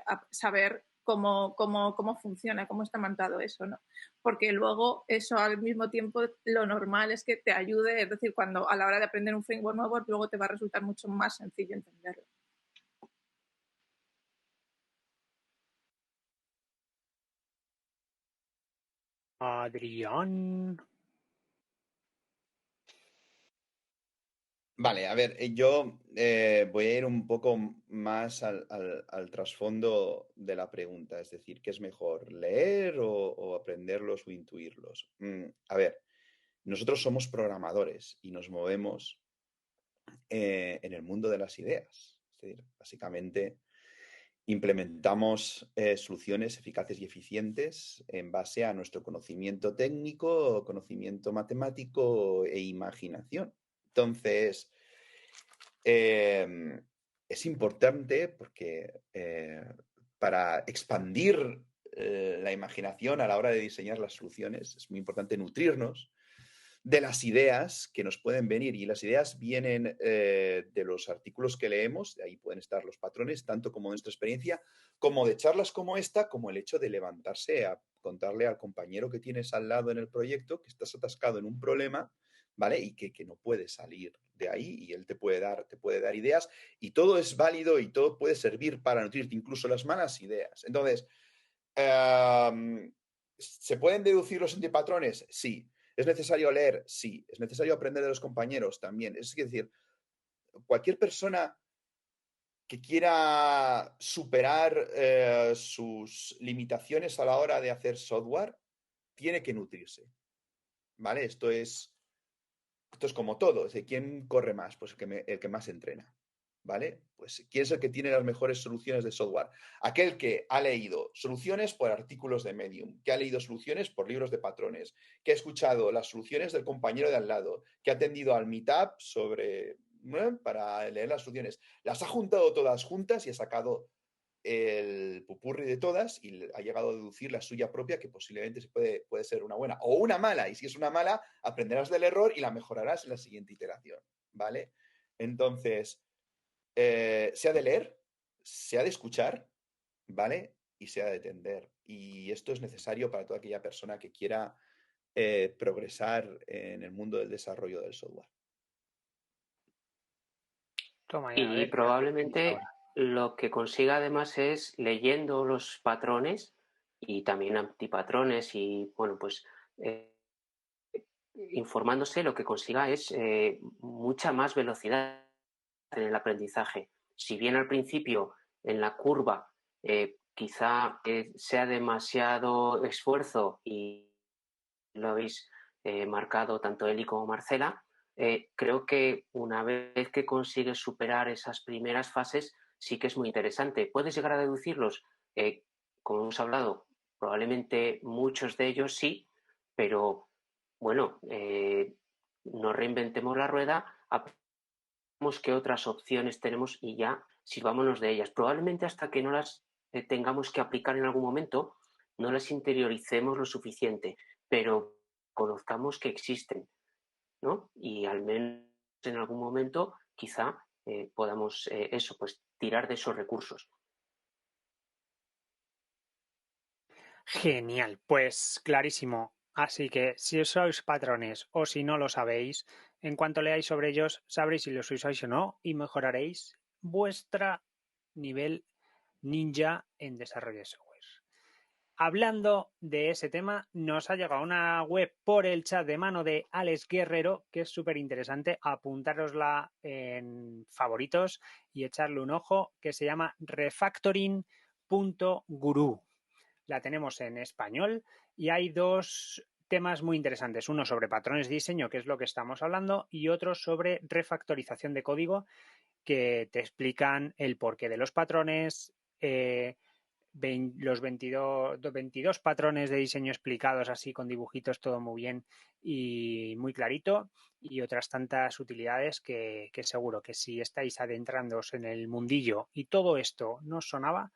a saber cómo funciona, cómo está montado eso, ¿no? Porque luego eso al mismo tiempo lo normal es que te ayude, es decir, cuando a la hora de aprender un framework nuevo, luego te va a resultar mucho más sencillo entenderlo. Adrián. Vale, a ver, yo voy a ir un poco más al trasfondo de la pregunta, es decir, ¿qué es mejor, leer o aprenderlos o intuirlos? A ver, nosotros somos programadores y nos movemos en el mundo de las ideas. Es decir, básicamente implementamos soluciones eficaces y eficientes en base a nuestro conocimiento técnico, conocimiento matemático e imaginación. Entonces, es importante porque para expandir la imaginación a la hora de diseñar las soluciones es muy importante nutrirnos de las ideas que nos pueden venir. Y las ideas vienen de los artículos que leemos, de ahí pueden estar los patrones, tanto como de nuestra experiencia, como de charlas como esta, como el hecho de levantarse a contarle al compañero que tienes al lado en el proyecto que estás atascado en un problema, ¿vale? Y que no puedes salir de ahí y él te puede dar ideas y todo es válido y todo puede servir para nutrirte, incluso las malas ideas. Entonces, ¿se pueden deducir los antipatrones? Sí. ¿Es necesario leer? Sí. ¿Es necesario aprender de los compañeros? También. Es decir, cualquier persona que quiera superar sus limitaciones a la hora de hacer software tiene que nutrirse, ¿vale? Esto es como todo. Es decir, ¿quién corre más? Pues el que más entrena. ¿Vale? Pues ¿quién es el que tiene las mejores soluciones de software? Aquel que ha leído soluciones por artículos de Medium, que ha leído soluciones por libros de patrones, que ha escuchado las soluciones del compañero de al lado, que ha atendido al meetup para leer las soluciones. Las ha juntado todas juntas y ha sacado el pupurri de todas y ha llegado a deducir la suya propia, que posiblemente puede ser una buena o una mala. Y si es una mala, aprenderás del error y la mejorarás en la siguiente iteración. ¿Vale? Entonces, se ha de leer, se ha de escuchar, ¿vale? Y se ha de entender. Y esto es necesario para toda aquella persona que quiera progresar en el mundo del desarrollo del software. Toma ya, a Y ver. probablemente lo que consiga además es leyendo los patrones y también antipatrones y, bueno, pues informándose, lo que consiga es mucha más velocidad en el aprendizaje. Si bien al principio en la curva quizá sea demasiado esfuerzo y lo habéis marcado tanto Eli como Marcela, creo que una vez que consigues superar esas primeras fases sí que es muy interesante. Puedes llegar a deducirlos, como hemos hablado, probablemente muchos de ellos sí, pero bueno, no reinventemos la rueda, aprendamos qué otras opciones tenemos y ya sirvámonos de ellas. Probablemente hasta que no las tengamos que aplicar en algún momento, no las interioricemos lo suficiente, pero conozcamos que existen, ¿no? Y al menos en algún momento quizá podamos pues tirar de esos recursos. Genial, pues clarísimo. Así que si sois patrones o si no lo sabéis, en cuanto leáis sobre ellos, sabréis si los usáis o no y mejoraréis vuestro nivel ninja en desarrollo de software. Hablando de ese tema, nos ha llegado una web por el chat de mano de Alex Guerrero, que es súper interesante. Apuntárosla en favoritos y echarle un ojo, que se llama refactoring.guru. La tenemos en español y hay dos temas muy interesantes. Uno sobre patrones de diseño, que es lo que estamos hablando, y otro sobre refactorización de código, que te explican el porqué de los patrones, los 22 patrones de diseño explicados así con dibujitos, todo muy bien y muy clarito, y otras tantas utilidades que seguro que si estáis adentrándoos en el mundillo y todo esto no os sonaba,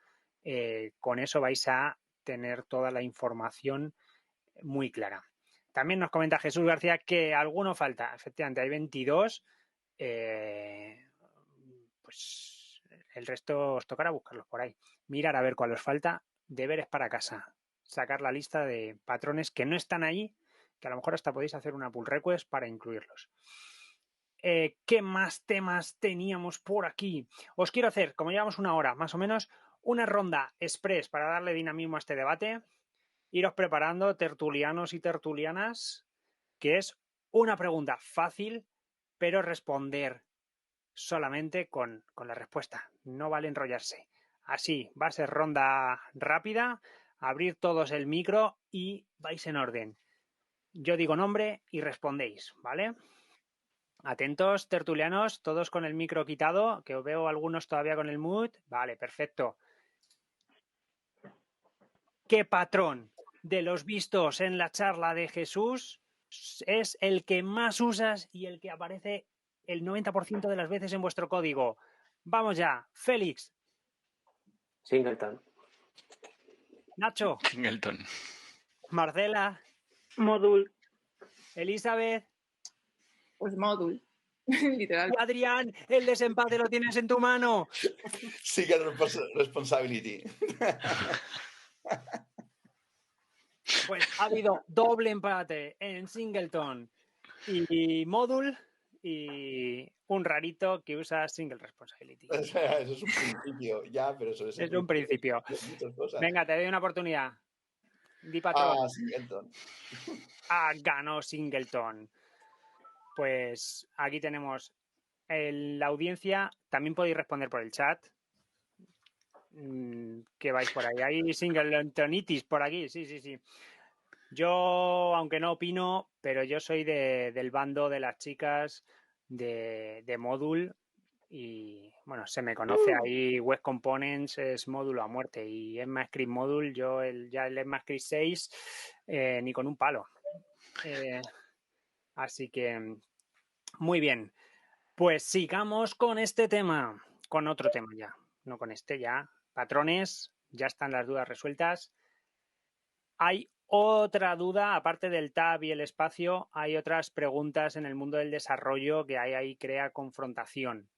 con eso vais a tener toda la información muy clara. También nos comenta Jesús García que alguno falta. Efectivamente, hay 22. Pues el resto os tocará buscarlos por ahí. Mirar a ver cuál os falta. Deberes para casa. Sacar la lista de patrones que no están allí, que a lo mejor hasta podéis hacer una pull request para incluirlos. ¿Qué más temas teníamos por aquí? Os quiero hacer, como llevamos una hora más o menos, una ronda express para darle dinamismo a este debate. Iros preparando, tertulianos y tertulianas, que es una pregunta fácil, pero responder solamente con la respuesta. No vale enrollarse. Así, va a ser ronda rápida, abrir todos el micro y vais en orden. Yo digo nombre y respondéis, ¿vale? Atentos, tertulianos, todos con el micro quitado, que os veo algunos todavía con el mute. Vale, perfecto. ¿Qué patrón de los vistos en la charla de Jesús es el que más usas y el que aparece el 90% de las veces en vuestro código? Vamos ya, Félix. Singleton. Nacho. Singleton. Marcela. Module. Elizabeth. Pues Module. Literal. Y Adrián, el desempate lo tienes en tu mano. Single responsibility. Pues ha habido doble empate en Singleton y Module y un rarito que usa Single Responsibility. Eso es un principio, ya, pero eso es un principio. Venga, te doy una oportunidad. Di patrón. Singleton. Ganó Singleton. Pues aquí tenemos la audiencia. También podéis responder por el chat. Que vais por ahí. Hay Singletonitis por aquí. Sí. Yo, aunque no opino, pero yo soy del bando de las chicas de Module. Y bueno, se me conoce ahí, Web Components es módulo a muerte y ECMAScript Module, yo ya el ECMAScript 6 ni con un palo. Así que muy bien. Pues sigamos con este tema, con otro tema ya, no con este ya. Patrones, ya están las dudas resueltas. Hay otra duda, aparte del tab y el espacio, hay otras preguntas en el mundo del desarrollo que ahí crea confrontación.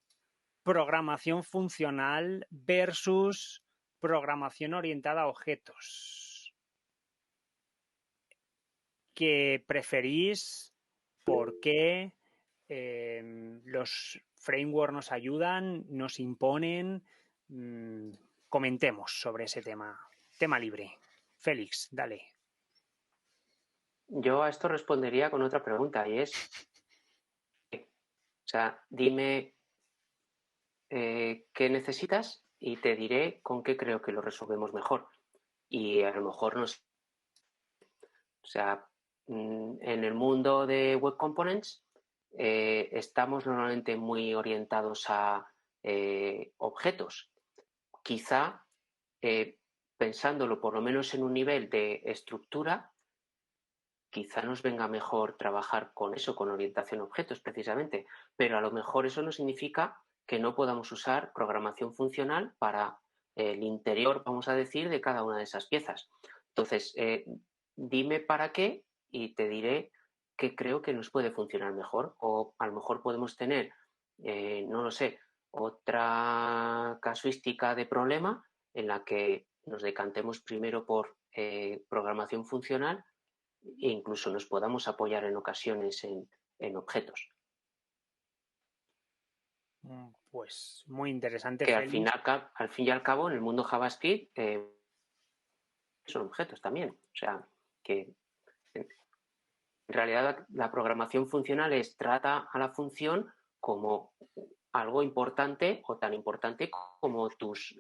Programación funcional versus programación orientada a objetos. ¿Qué preferís? ¿Por qué? ¿Los frameworks nos ayudan? ¿Nos imponen? Comentemos sobre ese tema. Tema libre. Félix, dale. Yo a esto respondería con otra pregunta y es, dime qué necesitas y te diré con qué creo que lo resolvemos mejor. Y a lo mejor nos... en el mundo de Web Components estamos normalmente muy orientados a objetos. Quizá, pensándolo por lo menos en un nivel de estructura, quizá nos venga mejor trabajar con eso, con orientación a objetos precisamente, pero a lo mejor eso no significa que no podamos usar programación funcional para el interior, vamos a decir, de cada una de esas piezas. Entonces, dime para qué y te diré qué creo que nos puede funcionar mejor. O a lo mejor podemos tener, no lo sé, otra casuística de problema en la que nos decantemos primero por programación funcional e incluso nos podamos apoyar en ocasiones en objetos. Pues muy interesante. Que al fin y al cabo, en el mundo JavaScript son objetos también. O sea, que en realidad la programación funcional trata a la función como algo importante o tan importante como tus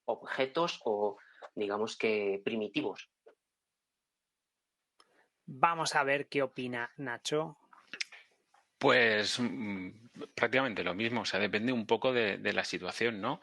objetos o, digamos que, primitivos. Vamos a ver qué opina Nacho. Pues prácticamente lo mismo, o sea, depende un poco de la situación, ¿no?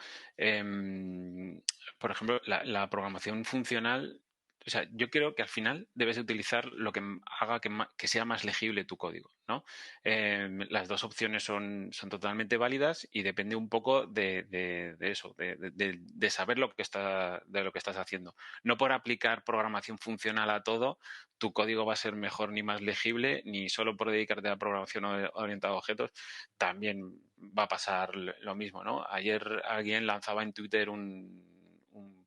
Por ejemplo, la programación funcional, o sea, yo creo que al final debes de utilizar lo que haga que sea más legible tu código, ¿no? Las dos opciones son totalmente válidas y depende un poco de eso, de saber lo que estás haciendo. No por aplicar programación funcional a todo, tu código va a ser mejor ni más legible, ni solo por dedicarte a la programación orientada a objetos, también va a pasar lo mismo, ¿no? Ayer alguien lanzaba en Twitter un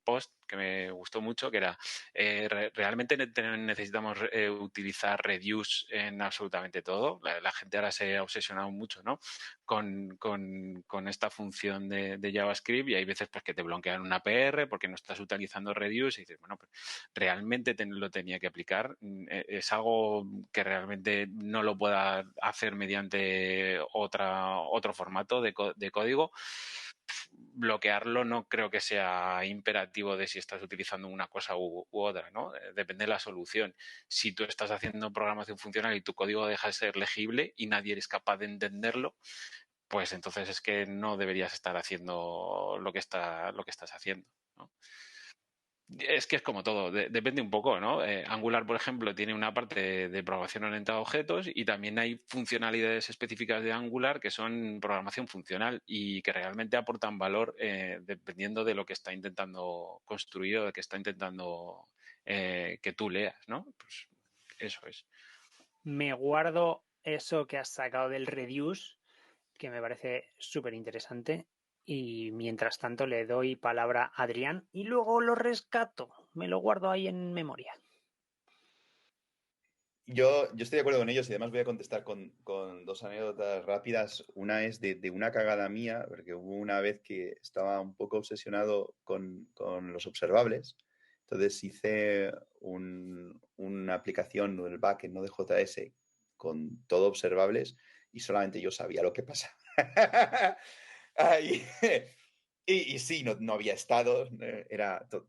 post que me gustó mucho, que era ¿realmente necesitamos utilizar reduce en absolutamente todo? La gente ahora se ha obsesionado mucho, ¿no? Con esta función de JavaScript y hay veces pues que te bloquean una PR porque no estás utilizando reduce y dices, bueno, pues realmente lo tenía que aplicar. Es algo que realmente no lo pueda hacer mediante otro formato de código. Bloquearlo no creo que sea imperativo de si estás utilizando una cosa u otra, ¿no? Depende de la solución. Si tú estás haciendo programación funcional y tu código deja de ser legible y nadie eres capaz de entenderlo, pues entonces es que no deberías estar haciendo lo que estás haciendo, ¿no? Es que es como todo, depende un poco, ¿no? Angular, por ejemplo, tiene una parte de programación orientada a objetos y también hay funcionalidades específicas de Angular que son programación funcional y que realmente aportan valor dependiendo de lo que está intentando construir o de que está intentando que tú leas, ¿no? Pues eso es. Me guardo eso que has sacado del reduce, que me parece súper interesante. Y mientras tanto le doy palabra a Adrián y luego lo rescato. Me lo guardo ahí en memoria. Yo estoy de acuerdo con ellos y además voy a contestar con dos anécdotas rápidas. Una es de una cagada mía, porque hubo una vez que estaba un poco obsesionado con los observables. Entonces hice una aplicación, el backend, no de JS, con todo observables y solamente yo sabía lo que pasaba. Y sí, no había estados, no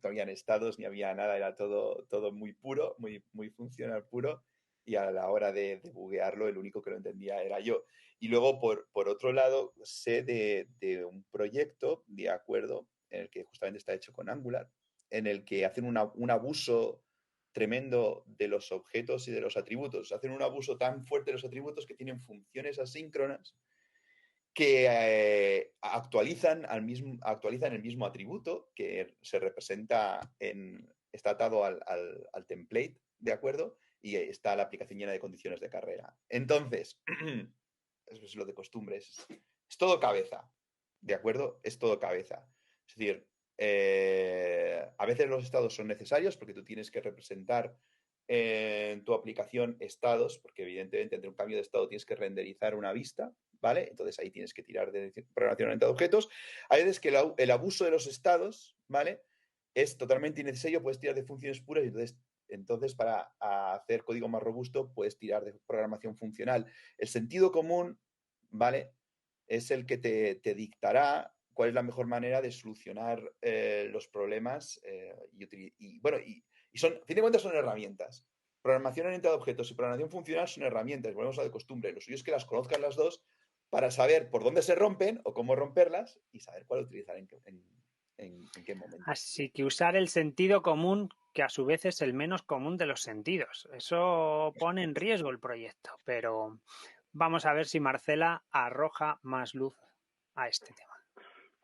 habían estados, ni había nada, era todo muy puro, muy funcional puro. Y a la hora de buguearlo, el único que lo entendía era yo. Y luego, por otro lado, sé de un proyecto, de acuerdo, en el que justamente está hecho con Angular, en el que hacen un abuso tremendo de los objetos y de los atributos. Hacen un abuso tan fuerte de los atributos que tienen funciones asíncronas que actualizan el mismo atributo que se representa está atado al template, ¿de acuerdo? Y está la aplicación llena de condiciones de carrera. Entonces, eso es lo de costumbres. Es todo cabeza, ¿de acuerdo? Es todo cabeza. Es decir, a veces los estados son necesarios porque tú tienes que representar en tu aplicación estados, porque evidentemente entre un cambio de estado tienes que renderizar una vista, ¿vale? Entonces ahí tienes que tirar de programación orientada a objetos. Hay veces que el abuso de los estados, ¿vale? Es totalmente innecesario, puedes tirar de funciones puras y entonces para hacer código más robusto puedes tirar de programación funcional. El sentido común, ¿vale? Es el que te dictará cuál es la mejor manera de solucionar los problemas y son, a fin de cuentas, son herramientas. Programación orientada a objetos y programación funcional son herramientas, volvemos a de costumbre. Lo suyo es que las conozcas las dos para saber por dónde se rompen o cómo romperlas y saber cuál utilizar en qué momento. Así que usar el sentido común, que a su vez es el menos común de los sentidos. Eso pone en riesgo el proyecto, pero vamos a ver si Marcela arroja más luz a este tema.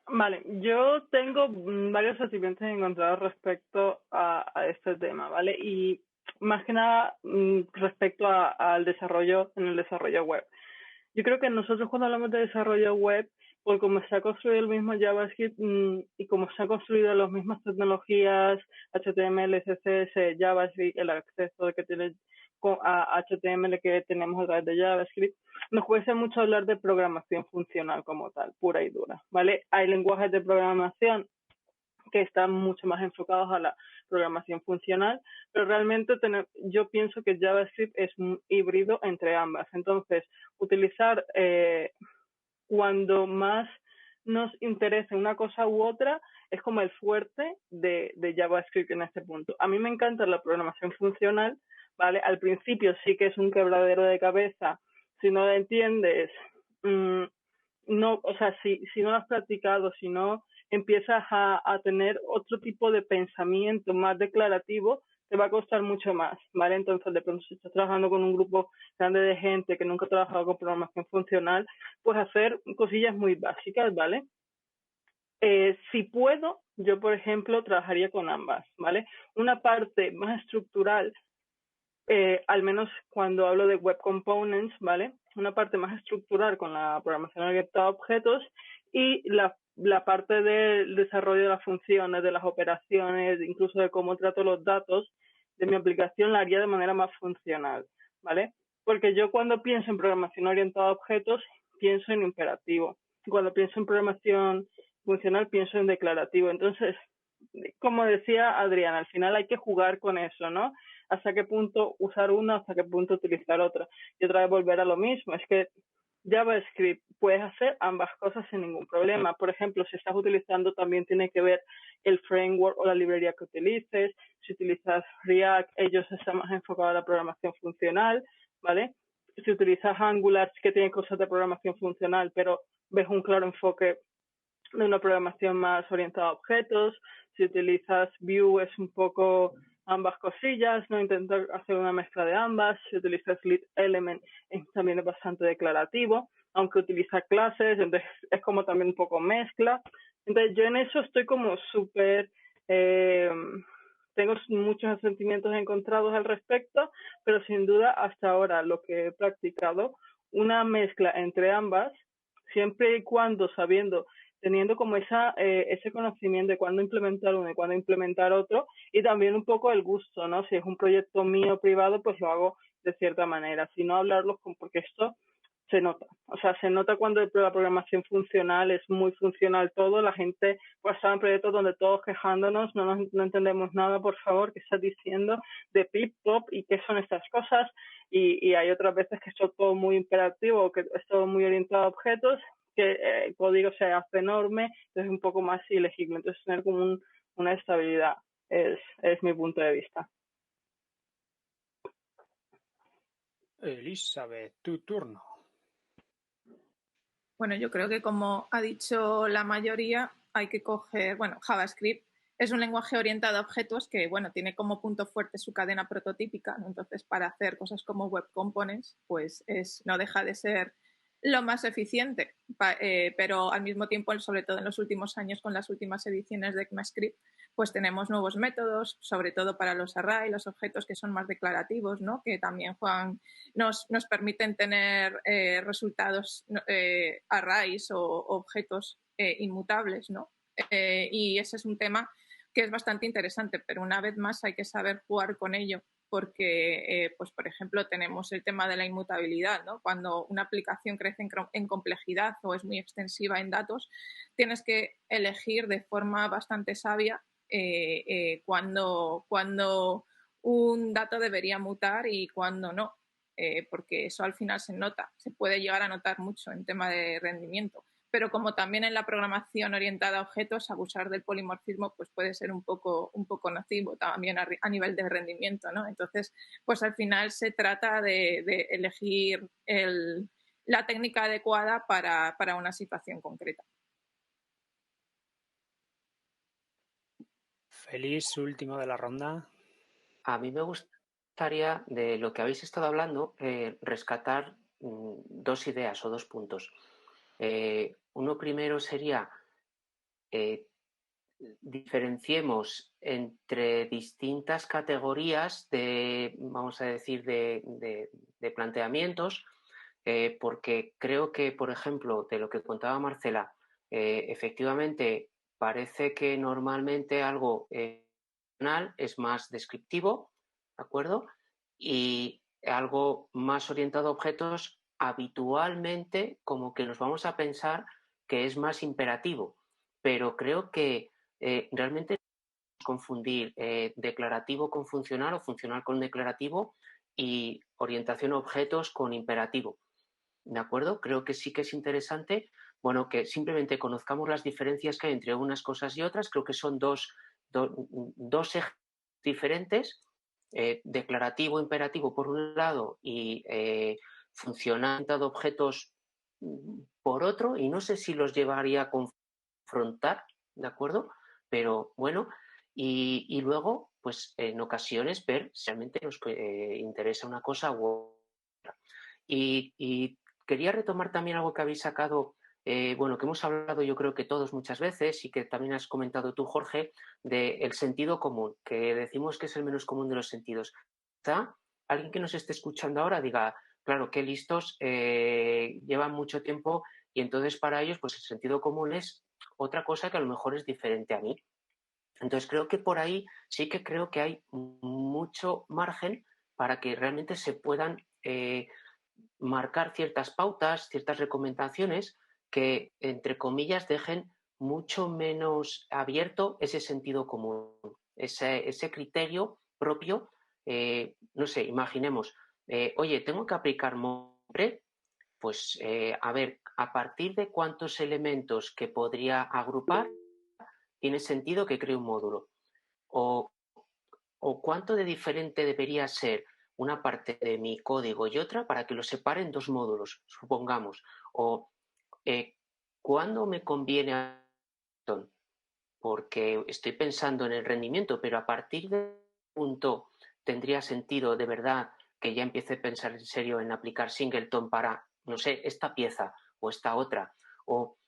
Vale, yo tengo varios sentimientos encontrados respecto a este tema, ¿vale? Y más que nada respecto al desarrollo en el desarrollo web. Yo creo que nosotros cuando hablamos de desarrollo web, por cómo se ha construido el mismo JavaScript y cómo se han construido las mismas tecnologías, HTML, CSS, JavaScript, el acceso que tiene a HTML que tenemos a través de JavaScript, nos cuesta mucho hablar de programación funcional como tal, pura y dura, ¿vale? Hay lenguajes de programación que están mucho más enfocados a la programación funcional, pero realmente yo pienso que JavaScript es un híbrido entre ambas. Entonces, utilizar cuando más nos interese una cosa u otra es como el fuerte de JavaScript en este punto. A mí me encanta la programación funcional, ¿vale? Al principio sí que es un quebradero de cabeza si no la entiendes, no, o sea, si no lo has practicado, si no empiezas a tener otro tipo de pensamiento más declarativo, te va a costar mucho más, ¿vale? Entonces, de pronto, si estás trabajando con un grupo grande de gente que nunca ha trabajado con programación funcional, pues hacer cosillas muy básicas, ¿vale? Si puedo, yo, por ejemplo, trabajaría con ambas, ¿vale? Una parte más estructural, al menos cuando hablo de web components, ¿vale? Una parte más estructural con la programación orientada a objetos y la parte del desarrollo de las funciones, de las operaciones, incluso de cómo trato los datos de mi aplicación, la haría de manera más funcional, ¿vale? Porque yo cuando pienso en programación orientada a objetos, pienso en imperativo. Cuando pienso en programación funcional, pienso en declarativo. Entonces, como decía Adrián, al final hay que jugar con eso, ¿no? Hasta qué punto usar una, hasta qué punto utilizar otra. Y otra vez volver a lo mismo, es que JavaScript puedes hacer ambas cosas sin ningún problema. Por ejemplo, si estás utilizando, también tiene que ver el framework o la librería que utilices. Si utilizas React, ellos están más enfocados a la programación funcional, ¿vale? Si utilizas Angular, que tiene cosas de programación funcional, pero ves un claro enfoque de una programación más orientada a objetos. Si utilizas Vue, es un poco ambas cosillas, no intentar hacer una mezcla de ambas. Si utilizas Lead Element, también es bastante declarativo, aunque utiliza clases, entonces es como también un poco mezcla. Entonces yo en eso estoy como súper, tengo muchos sentimientos encontrados al respecto, pero sin duda hasta ahora lo que he practicado, una mezcla entre ambas, siempre y cuando teniendo como ese conocimiento de cuándo implementar uno y cuándo implementar otro, y también un poco el gusto, ¿no? Si es un proyecto mío privado, pues lo hago de cierta manera, si no hablarlos porque esto se nota, o sea, se nota cuando la programación funcional es muy funcional todo, la gente pues está en proyectos donde todos quejándonos, no entendemos nada, por favor, ¿qué estás diciendo? De pip, pop, y qué son estas cosas, y hay otras veces que es todo muy imperativo, que es todo muy orientado a objetos, que el código se hace enorme, entonces es un poco más ilegible. Entonces, tener como una estabilidad es mi punto de vista. Elizabeth, tu turno. Bueno, yo creo que como ha dicho la mayoría, hay que coger, bueno, JavaScript es un lenguaje orientado a objetos que, bueno, tiene como punto fuerte su cadena prototípica, ¿no? Entonces, para hacer cosas como web components, pues no deja de ser lo más eficiente, pero al mismo tiempo, sobre todo en los últimos años, con las últimas ediciones de ECMAScript, pues tenemos nuevos métodos, sobre todo para los arrays, los objetos que son más declarativos, ¿no? Que también nos permiten tener resultados arrays o objetos inmutables, ¿no? Y ese es un tema que es bastante interesante, pero una vez más hay que saber jugar con ello, porque, pues, por ejemplo, tenemos el tema de la inmutabilidad, ¿no? Cuando una aplicación crece en complejidad o es muy extensiva en datos, tienes que elegir de forma bastante sabia cuando un dato debería mutar y cuando no, porque eso al final se puede llegar a notar mucho en tema de rendimiento. Pero como también en la programación orientada a objetos, abusar del polimorfismo pues puede ser un poco nocivo también a nivel de rendimiento, ¿no? Entonces, pues al final se trata de elegir la técnica adecuada para una situación concreta. Feliz, último de la ronda. A mí me gustaría, de lo que habéis estado hablando, rescatar dos ideas o dos puntos. Uno primero sería diferenciemos entre distintas categorías vamos a decir, de planteamientos, porque creo que, por ejemplo, de lo que contaba Marcela, efectivamente parece que normalmente algo es más descriptivo, ¿de acuerdo? Y algo más orientado a objetos, habitualmente como que nos vamos a pensar que es más imperativo, pero creo que realmente confundir declarativo con funcional o funcional con declarativo y orientación a objetos con imperativo. ¿De acuerdo? Creo que sí que es interesante, bueno, que simplemente conozcamos las diferencias que hay entre unas cosas y otras. Creo que son dos ejes diferentes, declarativo, imperativo por un lado y funciona orientado a objetos por otro, y no sé si los llevaría a confrontar, ¿de acuerdo? Pero bueno, y luego, pues en ocasiones ver si realmente nos interesa una cosa u otra. Y quería retomar también algo que habéis sacado, bueno, que hemos hablado yo creo que todos muchas veces y que también has comentado tú, Jorge, del sentido común, que decimos que es el menos común de los sentidos. Quizá alguien que nos esté escuchando ahora diga, claro, qué listos, llevan mucho tiempo y entonces para ellos pues el sentido común es otra cosa que a lo mejor es diferente a mí. Entonces creo que por ahí sí que creo que hay mucho margen para que realmente se puedan marcar ciertas pautas, ciertas recomendaciones que, entre comillas, dejen mucho menos abierto ese sentido común, ese criterio propio. No sé, imaginemos, oye, tengo que aplicar Montre, pues a ver, a partir de cuántos elementos que podría agrupar, tiene sentido que cree un módulo. O, o cuánto de diferente debería ser una parte de mi código y otra para que lo separe en dos módulos, supongamos. O cuándo me conviene, porque estoy pensando en el rendimiento, pero a partir de un punto tendría sentido de verdad que ya empiece a pensar en serio en aplicar Singleton para, no sé, esta pieza o esta otra. Doy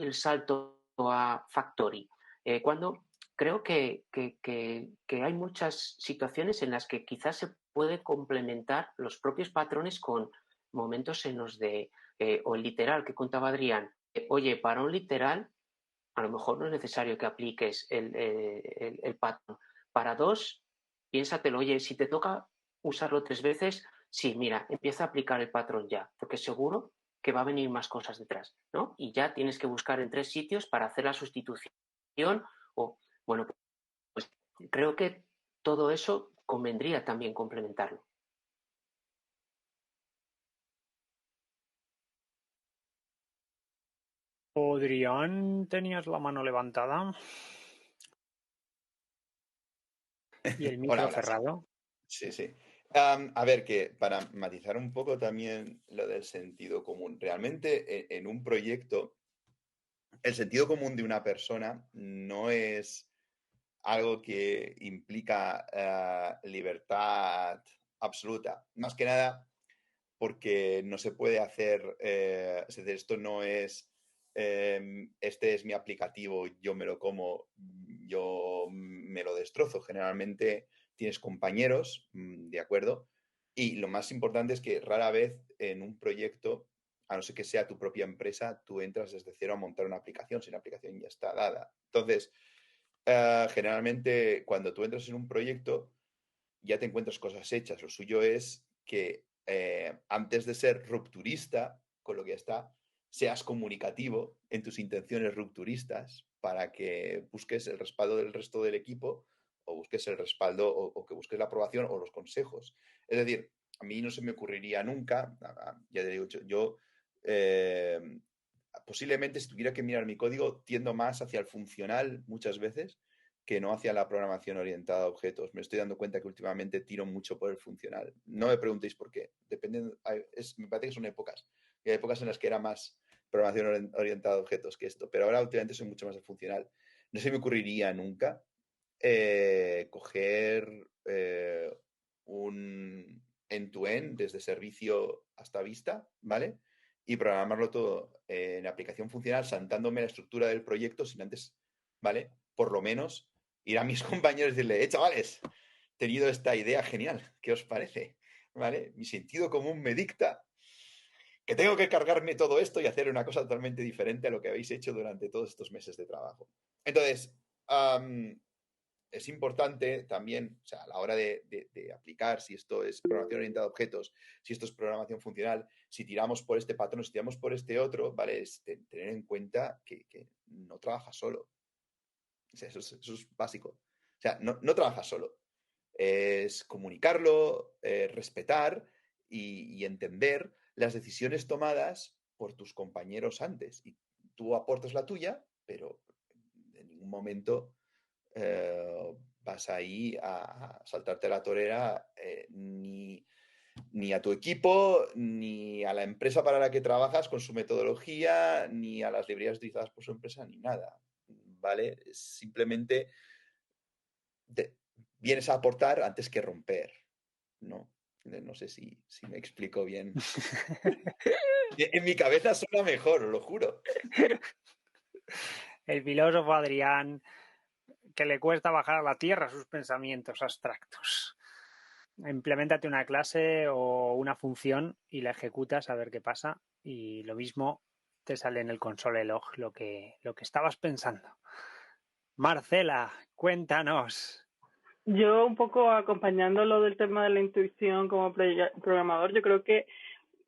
el salto a Factory. Cuando creo que hay muchas situaciones en las que quizás se puede complementar los propios patrones con momentos en los de, o el literal que contaba Adrián. Oye, para un literal a lo mejor no es necesario que apliques el patrón. Para dos, piénsatelo, oye, si te toca usarlo 3 veces, sí, mira, empieza a aplicar el patrón ya, porque seguro que va a venir más cosas detrás, ¿no? Y ya tienes que buscar en 3 sitios para hacer la sustitución o, bueno, pues creo que todo eso convendría también complementarlo. Adrián, tenías la mano levantada y el micro Hola, cerrado. Sí, sí. A ver, que para matizar un poco también lo del sentido común, realmente en un proyecto, el sentido común de una persona no es algo que implica libertad absoluta. Más que nada porque no se puede hacer, es decir, esto no es, este es mi aplicativo, yo me lo como, yo me lo destrozo. Generalmente tienes compañeros, ¿de acuerdo? Y lo más importante es que rara vez en un proyecto, a no ser que sea tu propia empresa, tú entras desde cero a montar una aplicación, si la aplicación ya está dada. Entonces, generalmente cuando tú entras en un proyecto, ya te encuentras cosas hechas. Lo suyo es que antes de ser rupturista con lo que ya está, seas comunicativo en tus intenciones rupturistas para que busques el respaldo del resto del equipo o busques el respaldo o que busques la aprobación o los consejos. Es decir, a mí no se me ocurriría nunca, ya te digo, yo posiblemente si tuviera que mirar mi código, tiendo más hacia el funcional muchas veces que no hacia la programación orientada a objetos. Me estoy dando cuenta que últimamente tiro mucho por el funcional. No me preguntéis por qué. Me parece que son épocas. Hay épocas en las que era más programación orientada a objetos que esto, pero ahora últimamente soy mucho más el funcional. No se me ocurriría nunca coger un end-to-end desde servicio hasta vista, ¿vale? Y programarlo todo en aplicación funcional, saltándome la estructura del proyecto sin antes, ¿vale? Por lo menos ir a mis compañeros y decirle, chavales, he tenido esta idea genial, ¿qué os parece? ¿Vale? Mi sentido común me dicta que tengo que cargarme todo esto y hacer una cosa totalmente diferente a lo que habéis hecho durante todos estos meses de trabajo. Entonces, es importante también, o sea, a la hora de aplicar si esto es programación orientada a objetos, si esto es programación funcional, si tiramos por este patrón, si tiramos por este otro, ¿vale? Es tener en cuenta que no trabajas solo. O sea, eso es básico. O sea, no trabajas solo. Es comunicarlo, respetar y entender las decisiones tomadas por tus compañeros antes. Y tú aportas la tuya, pero en ningún momento vas ahí a saltarte la torera ni ni a tu equipo, ni a la empresa para la que trabajas con su metodología, ni a las librerías utilizadas por su empresa, ni nada, ¿vale? Simplemente vienes a aportar antes que romper, ¿no? No sé si me explico bien. En mi cabeza suena mejor, os lo juro. El filósofo Adrián, que le cuesta bajar a la tierra sus pensamientos abstractos. Impleméntate una clase o una función y la ejecutas a ver qué pasa, y lo mismo te sale en el console log lo que estabas pensando. Marcela, cuéntanos. Yo un poco acompañando lo del tema de la intuición como programador, yo creo que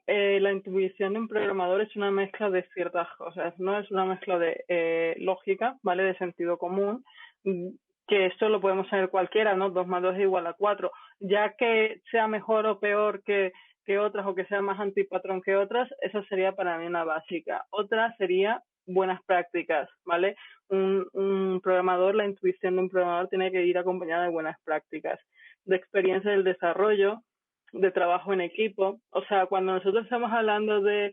la intuición de un programador es una mezcla de ciertas cosas, no es una mezcla de lógica, ¿vale? De sentido común, que esto lo podemos saber cualquiera, ¿no? 2 más 2 es igual a 4. Ya que sea mejor o peor que otras o que sea más antipatrón que otras, esa sería para mí una básica. Otra sería buenas prácticas, ¿vale? Un programador, la intuición de un programador tiene que ir acompañada de buenas prácticas, de experiencia del desarrollo, de trabajo en equipo. O sea, cuando nosotros estamos hablando de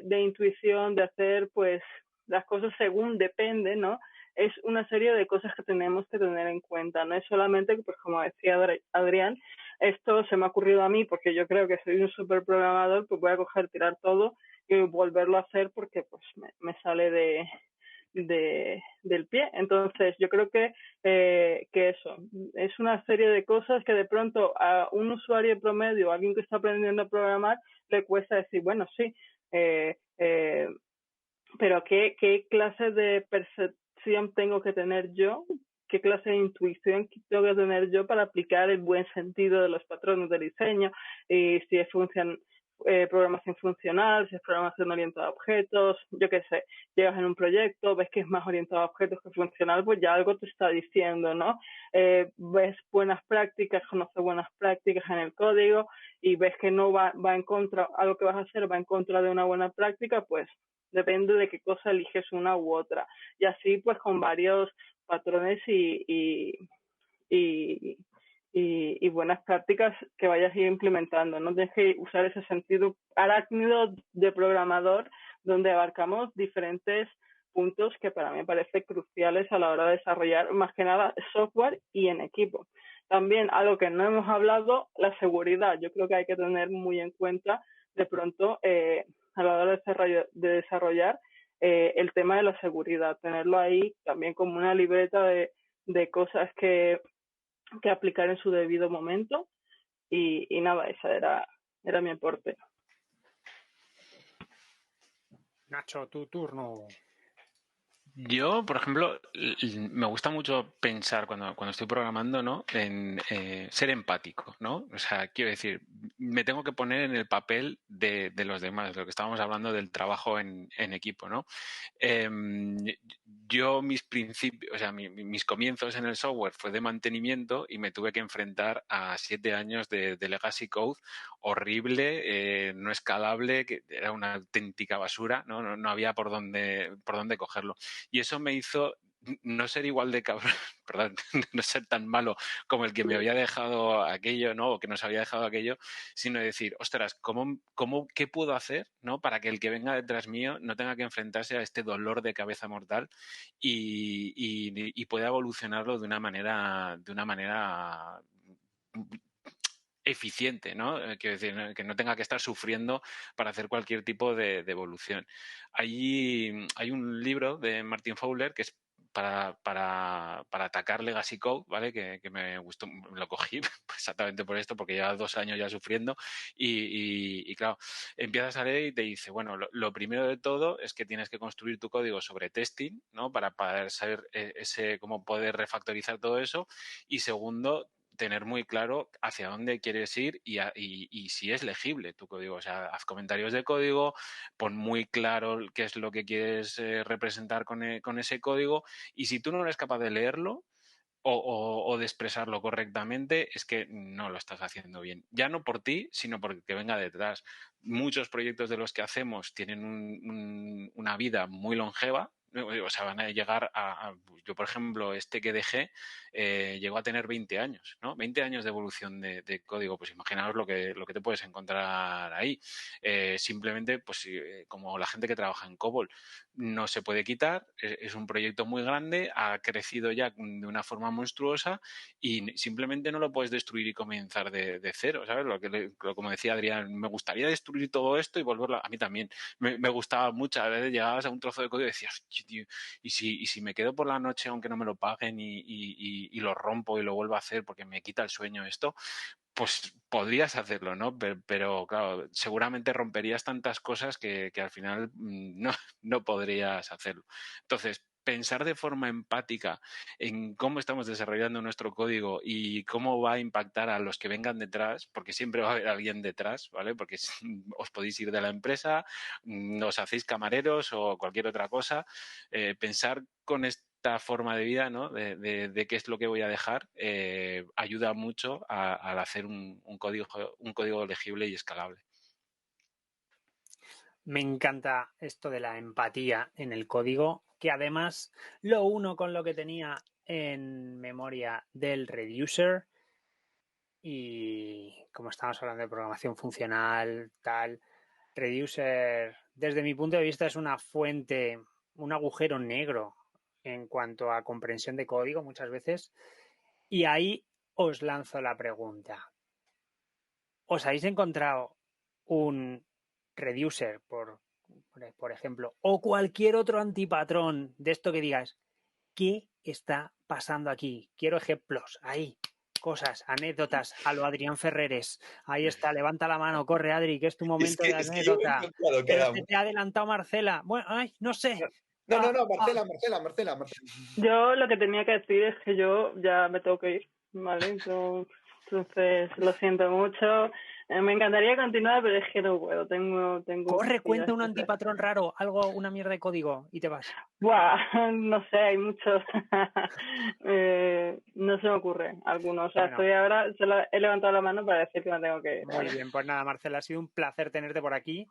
intuición, de hacer pues las cosas según depende, ¿no? Es una serie de cosas que tenemos que tener en cuenta. No es solamente, pues como decía Adrián, esto se me ha ocurrido a mí porque yo creo que soy un súper programador, pues voy a coger, tirar todo y volverlo a hacer porque pues me sale del pie. Entonces, yo creo que eso es una serie de cosas que de pronto a un usuario promedio, a alguien que está aprendiendo a programar, le cuesta decir, bueno, sí, pero ¿qué clase de percepción tengo que tener yo? ¿Qué clase de intuición tengo que tener yo para aplicar el buen sentido de los patrones de diseño? Y si es programación funcional, si es programación orientada a objetos, yo qué sé, llegas en un proyecto, ves que es más orientado a objetos que funcional, pues ya algo te está diciendo, ¿no? Ves buenas prácticas, conoces buenas prácticas en el código y ves que no va en contra, algo que vas a hacer va en contra de una buena práctica, pues depende de qué cosa eliges una u otra. Y así pues con varios patrones y buenas prácticas que vayas a ir implementando. No tienes que usar ese sentido arácnido de programador donde abarcamos diferentes puntos que para mí me parecen cruciales a la hora de desarrollar más que nada software y en equipo. También algo que no hemos hablado, la seguridad. Yo creo que hay que tener muy en cuenta de pronto a la hora de desarrollar el tema de la seguridad. Tenerlo ahí también como una libreta de cosas que aplicar en su debido momento y nada, esa era mi aporte. Nacho, tu turno. Yo, por ejemplo, me gusta mucho pensar cuando estoy programando, ¿no? En ser empático, ¿no? O sea, quiero decir, me tengo que poner en el papel de los demás, de lo que estábamos hablando del trabajo en equipo, ¿no? Yo mis principios, o sea, mis comienzos en el software fue de mantenimiento y me tuve que enfrentar a 7 años de legacy code horrible, no escalable, que era una auténtica basura, ¿no? No había por dónde cogerlo. Y eso me hizo no ser igual de cabrón, perdón, no ser tan malo como el que me había dejado aquello, ¿no? O que nos había dejado aquello, sino decir, ostras, ¿qué puedo hacer, ¿no? Para que el que venga detrás mío no tenga que enfrentarse a este dolor de cabeza mortal y pueda evolucionarlo de una manera eficiente, ¿no? Quiero decir, que no tenga que estar sufriendo para hacer cualquier tipo de evolución. Hay un libro de Martin Fowler que es para atacar Legacy Code, ¿vale? Que me gustó, lo cogí exactamente por esto, porque lleva 2 años ya sufriendo y claro, empiezas a leer y te dice, bueno, lo primero de todo es que tienes que construir tu código sobre testing, ¿no? Para poder saber cómo poder refactorizar todo eso, y segundo, tener muy claro hacia dónde quieres ir y si es legible tu código. O sea, haz comentarios de código, pon muy claro qué es lo que quieres representar con ese código, y si tú no eres capaz de leerlo o de expresarlo correctamente, es que no lo estás haciendo bien. Ya no por ti, sino porque venga detrás. Muchos proyectos de los que hacemos tienen una vida muy longeva, O sea, van a llegar yo, por ejemplo, este que dejé, llegó a tener 20 años, ¿no? 20 años de evolución de código. Pues imaginaos lo que te puedes encontrar ahí. Simplemente, pues como la gente que trabaja en COBOL, no se puede quitar, es un proyecto muy grande, ha crecido ya de una forma monstruosa y simplemente no lo puedes destruir y comenzar de cero, ¿sabes? Como decía Adrián, me gustaría destruir todo esto y volverlo. A mí también me gustaba mucho. A veces llegabas a un trozo de código y decías, tío, ¿y si me quedo por la noche aunque no me lo paguen y lo rompo y lo vuelvo a hacer porque me quita el sueño esto? Pues podrías hacerlo, ¿no? Pero claro, seguramente romperías tantas cosas que al final no podrías hacerlo. Entonces, pensar de forma empática en cómo estamos desarrollando nuestro código y cómo va a impactar a los que vengan detrás, porque siempre va a haber alguien detrás, ¿vale? Porque os podéis ir de la empresa, os hacéis camareros o cualquier otra cosa. Pensar con esta forma de vida, ¿no? De qué es lo que voy a dejar, ayuda mucho al hacer un código legible y escalable. Me encanta esto de la empatía en el código, que además lo uno con lo que tenía en memoria del reducer, y como estamos hablando de programación funcional, tal, reducer, desde mi punto de vista, es una fuente, un agujero negro en cuanto a comprensión de código muchas veces. Y ahí os lanzo la pregunta. ¿Os habéis encontrado un reducer, por ejemplo, o cualquier otro antipatrón de esto que digas, ¿qué está pasando aquí? Quiero ejemplos, ahí, cosas, anécdotas, a lo Adrián Ferreres. Ahí está, levanta la mano, corre Adri, que es tu momento de Es que yo me he anécdota. encontrado Pero cada se te ha adelantado Marcela. Bueno, ay, no sé. No, Marcela. Yo lo que tenía que decir es que yo ya me tengo que ir, ¿vale? Entonces, lo siento mucho. Me encantaría continuar, pero es que no puedo. Tengo Corre, cuenta cosillas un que hacer. antipatrón raro, algo, una mierda de código y te vas. Buah, no sé, hay muchos. No se me ocurre alguno. O sea, Bueno, estoy ahora, he levantado la mano para decir que me tengo que ir. muy ¿vale? bien, pues nada, Marcela, ha sido un placer tenerte por aquí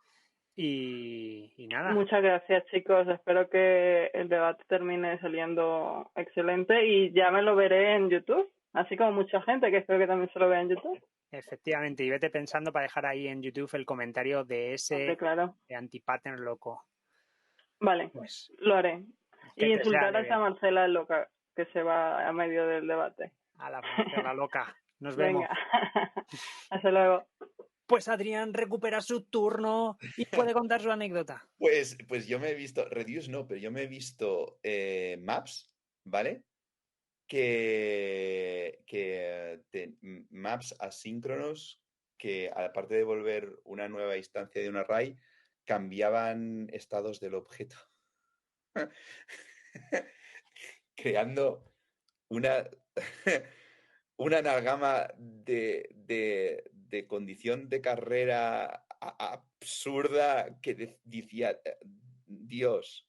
y nada. Muchas gracias, chicos. Espero que el debate termine saliendo excelente y ya me lo veré en YouTube, así como mucha gente que espero que también se lo vea en YouTube. Efectivamente, y vete pensando para dejar ahí en YouTube el comentario de ese Claro. antipattern loco. Vale, Pues lo haré. que Y te sea insultar a esa leve. Marcela loca que se va a medio del debate. A la Marcela loca. Nos Venga, vemos. hasta luego. Pues Adrián recupera su turno y puede contar su anécdota. Pues yo me he visto, Reduce no, pero yo me he visto Maps, ¿vale? Maps asíncronos que, aparte de volver una nueva instancia de un array, cambiaban estados del objeto. Creando una amalgama de condición de carrera absurda que decía, Dios.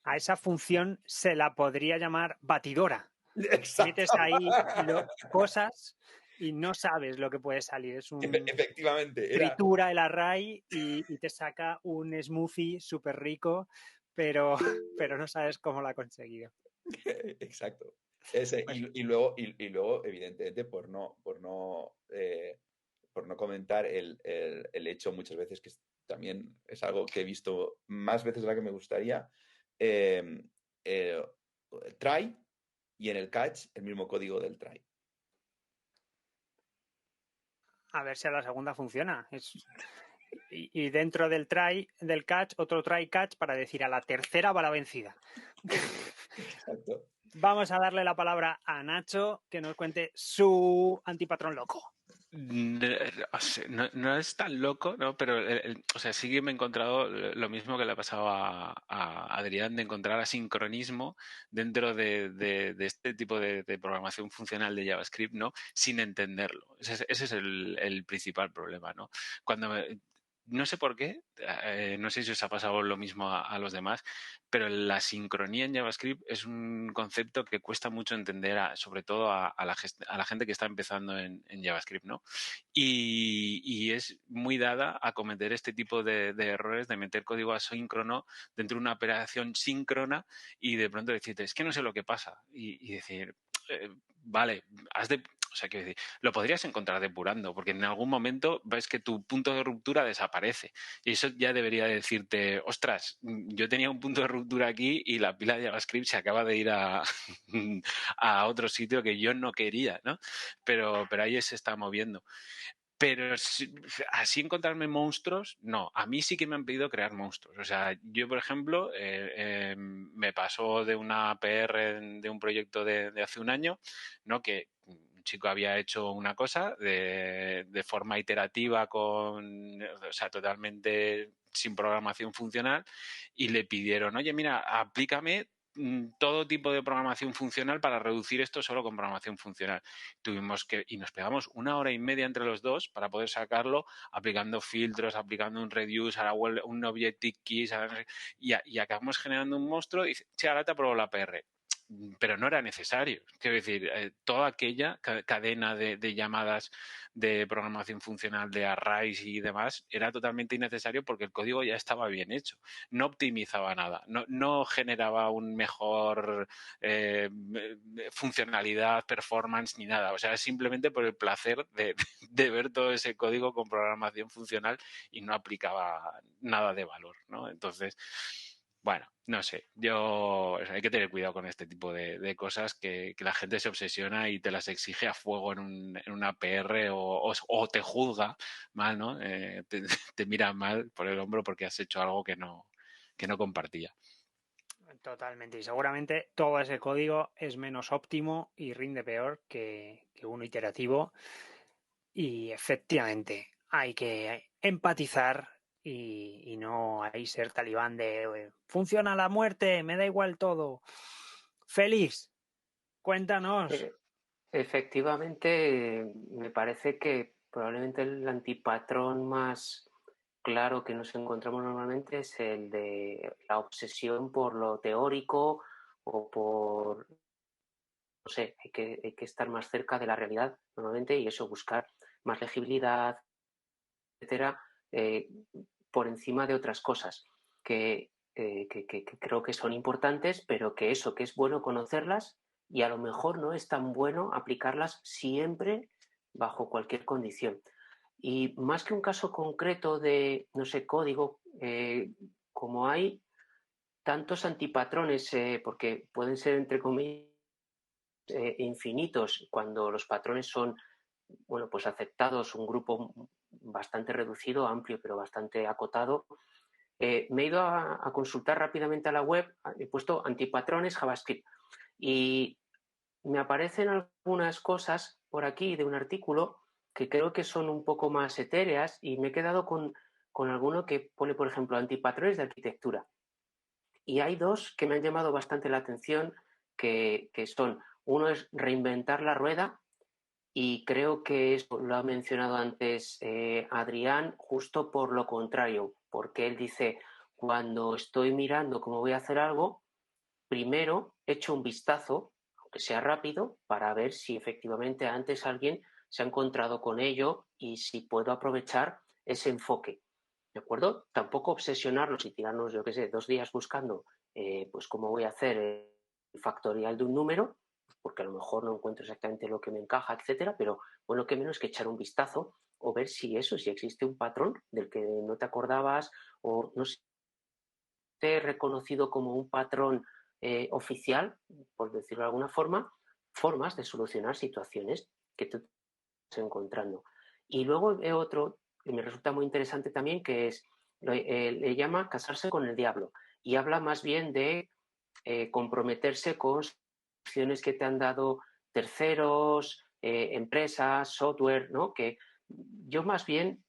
A esa función se la podría llamar batidora. Exacto. Metes ahí cosas y no sabes lo que puede salir. Es un Efectivamente. tritura el array y te saca un smoothie súper rico, pero no sabes cómo lo ha conseguido. Exacto. Ese, y luego, evidentemente, por no comentar el hecho muchas veces, que también es algo que he visto más veces de la que me gustaría, el try y en el catch el mismo código del try. A ver si a la segunda funciona. Y dentro del try, del catch, otro try catch para decir a la tercera va la vencida. Exacto. Vamos a darle la palabra a Nacho que nos cuente su antipatrón loco. No es tan loco, ¿no? Pero o sea, sí que me he encontrado lo mismo que le ha pasado a Adrián, de encontrar asincronismo dentro de este tipo de programación funcional de JavaScript, ¿no? Sin entenderlo. Ese es el principal problema, ¿no? Cuando no sé por qué, no sé si os ha pasado lo mismo a los demás, pero la sincronía en JavaScript es un concepto que cuesta mucho entender, sobre todo a la gente que está empezando en JavaScript, ¿no? Y es muy dada a cometer este tipo de errores, de meter código asíncrono dentro de una operación síncrona y de pronto decirte, es que no sé lo que pasa. Y decir, vale, o sea, quiero decir, lo podrías encontrar depurando, porque en algún momento ves que tu punto de ruptura desaparece. Y eso ya debería decirte, ostras, yo tenía un punto de ruptura aquí y la pila de JavaScript se acaba de ir a, a otro sitio que yo no quería, ¿no? Pero ahí se está moviendo. Pero así encontrarme monstruos, no. A mí sí que me han pedido crear monstruos. O sea, yo, por ejemplo, me pasó de una PR de un proyecto de hace un año, ¿no? Que un chico había hecho una cosa de forma iterativa o sea, totalmente sin programación funcional y le pidieron, oye, mira, aplícame todo tipo de programación funcional para reducir esto solo con programación funcional. Y nos pegamos 1 hora y media entre los dos para poder sacarlo aplicando filtros, aplicando un reduce, un Objective-Keys, y acabamos generando un monstruo y dice, che, ahora te apruebo la PR. Pero no era necesario. Quiero decir, toda aquella cadena de llamadas de programación funcional de arrays y demás era totalmente innecesario porque el código ya estaba bien hecho. No optimizaba nada, no generaba un mejor funcionalidad, performance ni nada. O sea, es simplemente por el placer de ver todo ese código con programación funcional y no aplicaba nada de valor, ¿no? Entonces, bueno, no sé, hay que tener cuidado con este tipo de cosas que la gente se obsesiona y te las exige a fuego en una PR o te juzga mal, ¿no? Te mira mal por el hombro porque has hecho algo que no compartía. Totalmente. Y seguramente todo ese código es menos óptimo y rinde peor que uno iterativo. Y efectivamente, hay que empatizar y no ahí ser talibán de funciona la muerte, me da igual todo. Félix, cuéntanos. Efectivamente, me parece que probablemente el antipatrón más claro que nos encontramos normalmente es el de la obsesión por lo teórico o por, no sé, hay que estar más cerca de la realidad normalmente y eso, buscar más legibilidad, etcétera, por encima de otras cosas que creo que son importantes, pero que es bueno conocerlas y a lo mejor no es tan bueno aplicarlas siempre bajo cualquier condición. Y más que un caso concreto de, no sé, código, como hay tantos antipatrones, porque pueden ser, entre comillas, infinitos, cuando los patrones son, bueno, pues aceptados, un grupo bastante reducido, amplio, pero bastante acotado, me he ido a consultar rápidamente a la web, he puesto antipatrones JavaScript y me aparecen algunas cosas por aquí de un artículo que creo que son un poco más etéreas y me he quedado con alguno que pone, por ejemplo, antipatrones de arquitectura. Y hay dos que me han llamado bastante la atención, que son, uno es reinventar la rueda y creo que eso lo ha mencionado antes Adrián, justo por lo contrario, porque él dice, cuando estoy mirando cómo voy a hacer algo, primero echo un vistazo, aunque sea rápido, para ver si efectivamente antes alguien se ha encontrado con ello y si puedo aprovechar ese enfoque. ¿De acuerdo? Tampoco obsesionarnos y tirarnos, yo qué sé, 2 días buscando pues cómo voy a hacer el factorial de un número, porque a lo mejor no encuentro exactamente lo que me encaja, etcétera, pero bueno, que menos que echar un vistazo o ver si existe un patrón del que no te acordabas o no sé, reconocido como un patrón oficial, por decirlo de alguna forma, formas de solucionar situaciones que tú estás encontrando. Y luego veo otro que me resulta muy interesante también, que es, le llama casarse con el diablo y habla más bien de comprometerse con acciones que te han dado terceros, empresas, software, ¿no? Que yo más bien,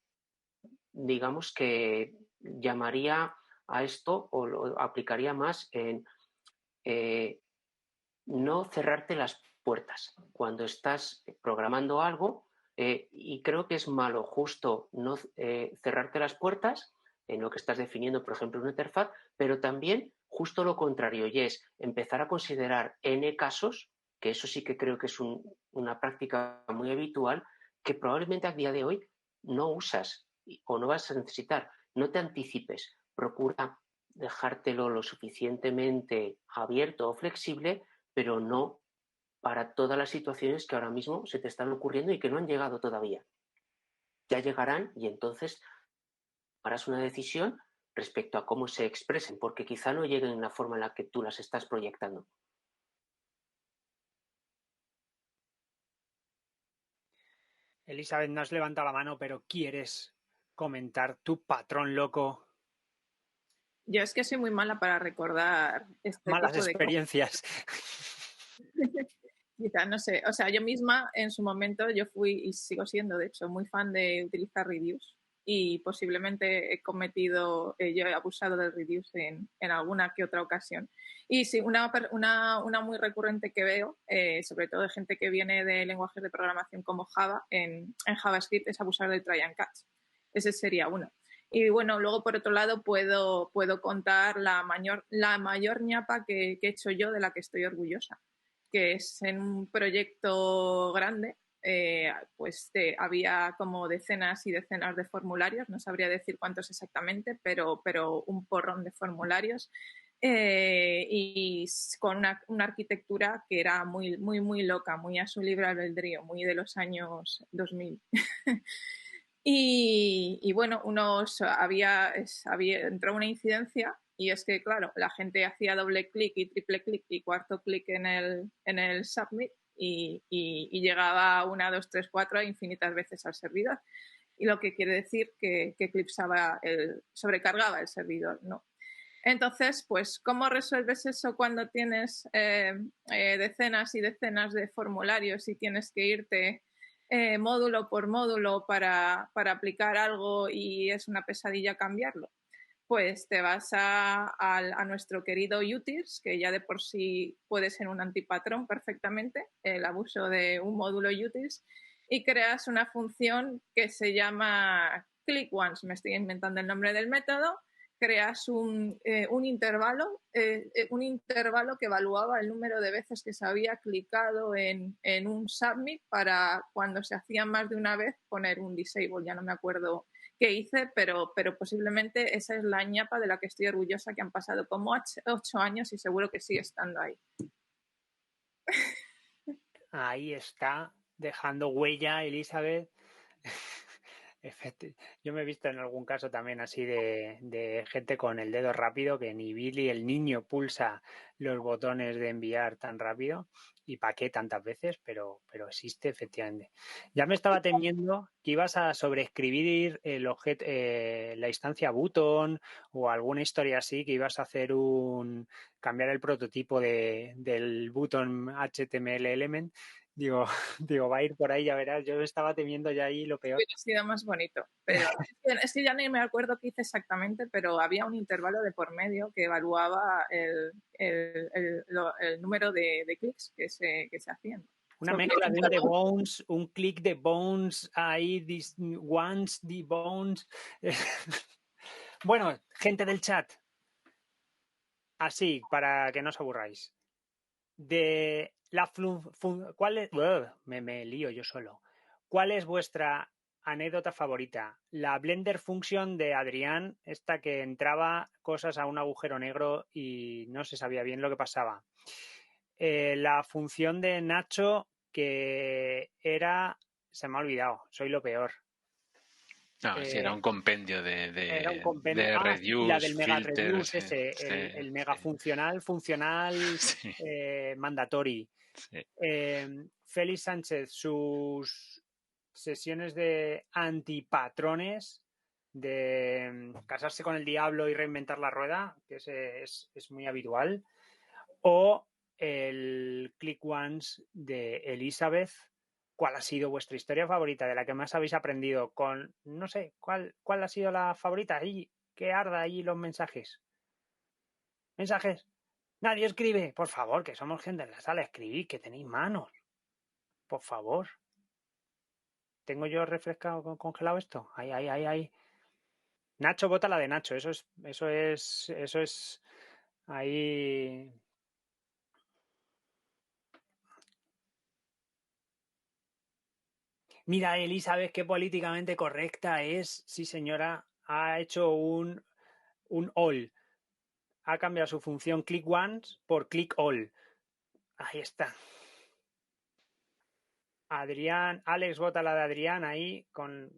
digamos que llamaría a esto o lo aplicaría más en no cerrarte las puertas. Cuando estás programando algo, Y creo que es malo justo no cerrarte las puertas en lo que estás definiendo, por ejemplo, una interfaz, pero también justo lo contrario, y es empezar a considerar N casos, que eso sí que creo que es una práctica muy habitual, que probablemente a día de hoy no usas o no vas a necesitar. No te anticipes, procura dejártelo lo suficientemente abierto o flexible, pero no para todas las situaciones que ahora mismo se te están ocurriendo y que no han llegado todavía. Ya llegarán y entonces harás una decisión respecto a cómo se expresen, porque quizá no lleguen en la forma en la que tú las estás proyectando. Elizabeth, no has levantado la mano, pero ¿quieres comentar tu patrón loco? Yo es que soy muy mala para recordar este Malas tipo de experiencias. Quizá, no sé, o sea, yo misma en su momento yo fui y sigo siendo, de hecho, muy fan de utilizar Reduce y posiblemente he cometido, yo he abusado del Reduce en alguna que otra ocasión. Y sí, una muy recurrente que veo, sobre todo de gente que viene de lenguajes de programación como Java, en JavaScript, es abusar del try and catch. Ese sería uno. Y bueno, luego por otro lado puedo contar la mayor ñapa que he hecho yo, de la que estoy orgullosa, que es en un proyecto grande, pues había como decenas y decenas de formularios, no sabría decir cuántos exactamente, pero un porrón de formularios, y con una arquitectura que era muy, muy, muy loca, muy a su libre albedrío, muy de los años 2000. Y bueno, entró una incidencia y es que, claro, la gente hacía doble clic y triple clic y cuarto clic en el submit y llegaba 1, 2, 3, 4 infinitas veces al servidor. Y lo que quiere decir que sobrecargaba el servidor, ¿no? Entonces, pues, ¿cómo resuelves eso cuando tienes decenas y decenas de formularios y tienes que irte módulo por módulo para aplicar algo y es una pesadilla cambiarlo? Pues te vas a nuestro querido utils, que ya de por sí puede ser un antipatrón perfectamente, el abuso de un módulo utils, y creas una función que se llama click once, me estoy inventando el nombre del método. Creas un intervalo que evaluaba el número de veces que se había clicado en un submit, para cuando se hacía más de una vez poner un disable. Ya no me acuerdo qué hice, pero posiblemente esa es la ñapa de la que estoy orgullosa, que han pasado como 8 años y seguro que sigue estando ahí. Ahí está, dejando huella, Elizabeth. Yo me he visto en algún caso también así de gente con el dedo rápido, que ni Billy el niño pulsa los botones de enviar tan rápido. ¿Y para qué tantas veces? Pero existe, efectivamente. Ya me estaba temiendo que ibas a sobreescribir la instancia button o alguna historia así, que ibas a hacer cambiar el prototipo del button HTML element. Digo, va a ir por ahí, ya verás. Yo estaba temiendo ya ahí lo peor. Hubiera sido más bonito. Pero es que ya ni me acuerdo qué hice exactamente, pero había un intervalo de por medio que evaluaba el número de clics que se hacían. Una mezcla de un debounce, un click de bounce, ahí, once, debounce. Bueno, gente del chat, así, para que no os aburráis. De la ¿cuál es? Me lío yo solo. ¿Cuál es vuestra anécdota favorita? La Blender Function de Adrián, esta que entraba cosas a un agujero negro y no se sabía bien lo que pasaba. La función de Nacho, que se me ha olvidado, soy lo peor. No, sí, era un compendio Era un compendio. de reduce, la del mega filters, reduce, el mega funcional, sí. mandatory. Sí. Félix Sánchez, sus sesiones de antipatrones, de casarse con el diablo y reinventar la rueda, que es muy habitual, o el Click Once de Elizabeth. ¿Cuál ha sido vuestra historia favorita, de la que más habéis aprendido? No sé, ¿cuál ha sido la favorita? Y que arda ahí los mensajes. ¿Mensajes? Nadie escribe. Por favor, que somos gente en la sala. Escribid, que tenéis manos. Por favor. ¿Tengo yo refrescado, congelado esto? Ahí. Nacho, vota la de Nacho. Eso es. Ahí. Mira, Elizabeth, qué políticamente correcta es. Sí, señora. Ha hecho un all. Ha cambiado su función click once por click all. Ahí está. Adrián, Alex vota la de Adrián ahí con.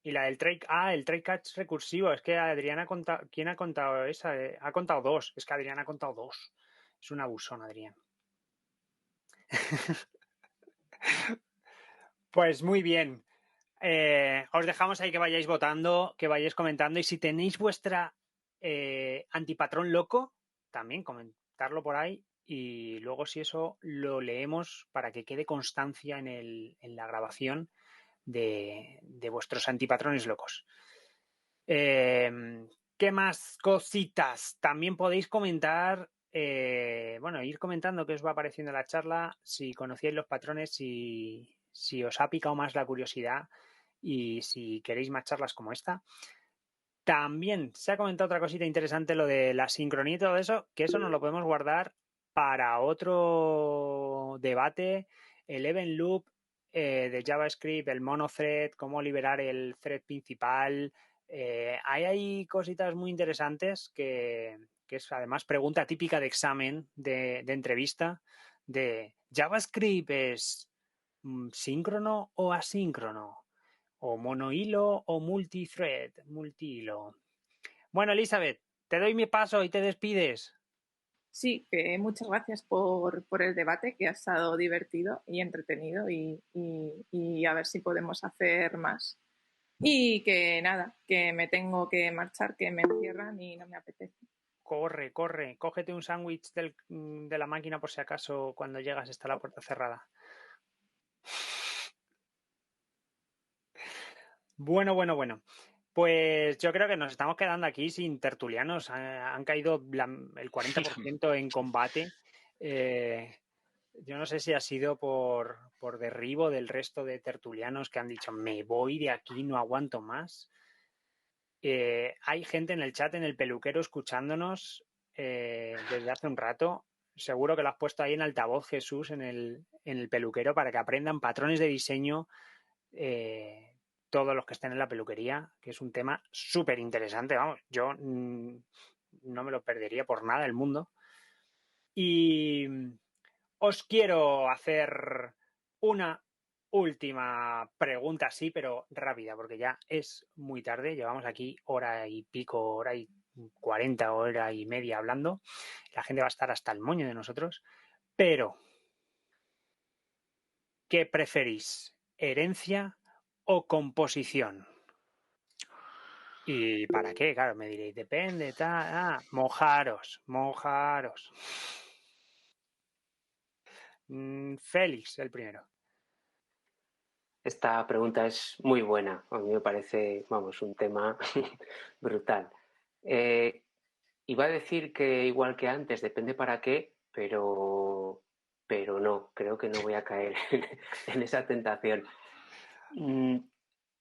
Y la del try. El try catch recursivo. Es que Adrián ha contado. ¿Quién ha contado esa? Ha contado 2. Es que Adrián ha contado 2. Es un abusón, Adrián. Pues muy bien. Os dejamos ahí que vayáis votando, que vayáis comentando. Y si tenéis vuestra antipatrón loco, también comentarlo por ahí. Y luego, si eso, lo leemos para que quede constancia en la grabación de vuestros antipatrones locos. ¿Qué más cositas? También podéis comentar, ir comentando qué os va apareciendo en la charla, si conocíais los patrones, si os ha picado más la curiosidad y si queréis más charlas como esta. También se ha comentado otra cosita interesante, lo de la sincronía y todo eso, que eso nos lo podemos guardar para otro debate, el event loop de JavaScript, el monothread, cómo liberar el thread principal. Hay cositas muy interesantes que es además pregunta típica de examen, de entrevista, de JavaScript es síncrono o asíncrono, o monohilo o multihilo. Bueno, Elizabeth, te doy mi paso y te despides. Sí, muchas gracias por el debate, que ha estado divertido y entretenido y a ver si podemos hacer más. Y que nada, que me tengo que marchar, que me encierran y no me apetece. Corre, cógete un sándwich de la máquina por si acaso cuando llegas está la puerta cerrada. Bueno. Pues yo creo que nos estamos quedando aquí sin tertulianos. Han caído el 40% en combate. Yo no sé si ha sido por derribo del resto de tertulianos que han dicho me voy de aquí, no aguanto más. Hay gente en el chat, en el peluquero, escuchándonos desde hace un rato. Seguro que lo has puesto ahí en altavoz, Jesús, en el peluquero, para que aprendan patrones de diseño todos los que estén en la peluquería, que es un tema súper interesante. Vamos, yo no me lo perdería por nada el mundo. Y os quiero hacer una última pregunta, sí, pero rápida, porque ya es muy tarde. Llevamos aquí hora y pico, hora y 40, hora y media hablando. La gente va a estar hasta el moño de nosotros. Pero, ¿qué preferís? ¿Herencia o composición? ¿Y para qué? Claro, me diréis, depende, mojaros. Félix, el primero. Esta pregunta es muy buena. A mí me parece, vamos, un tema brutal. Iba a decir que igual que antes, depende para qué, pero no, creo que no voy a caer en esa tentación.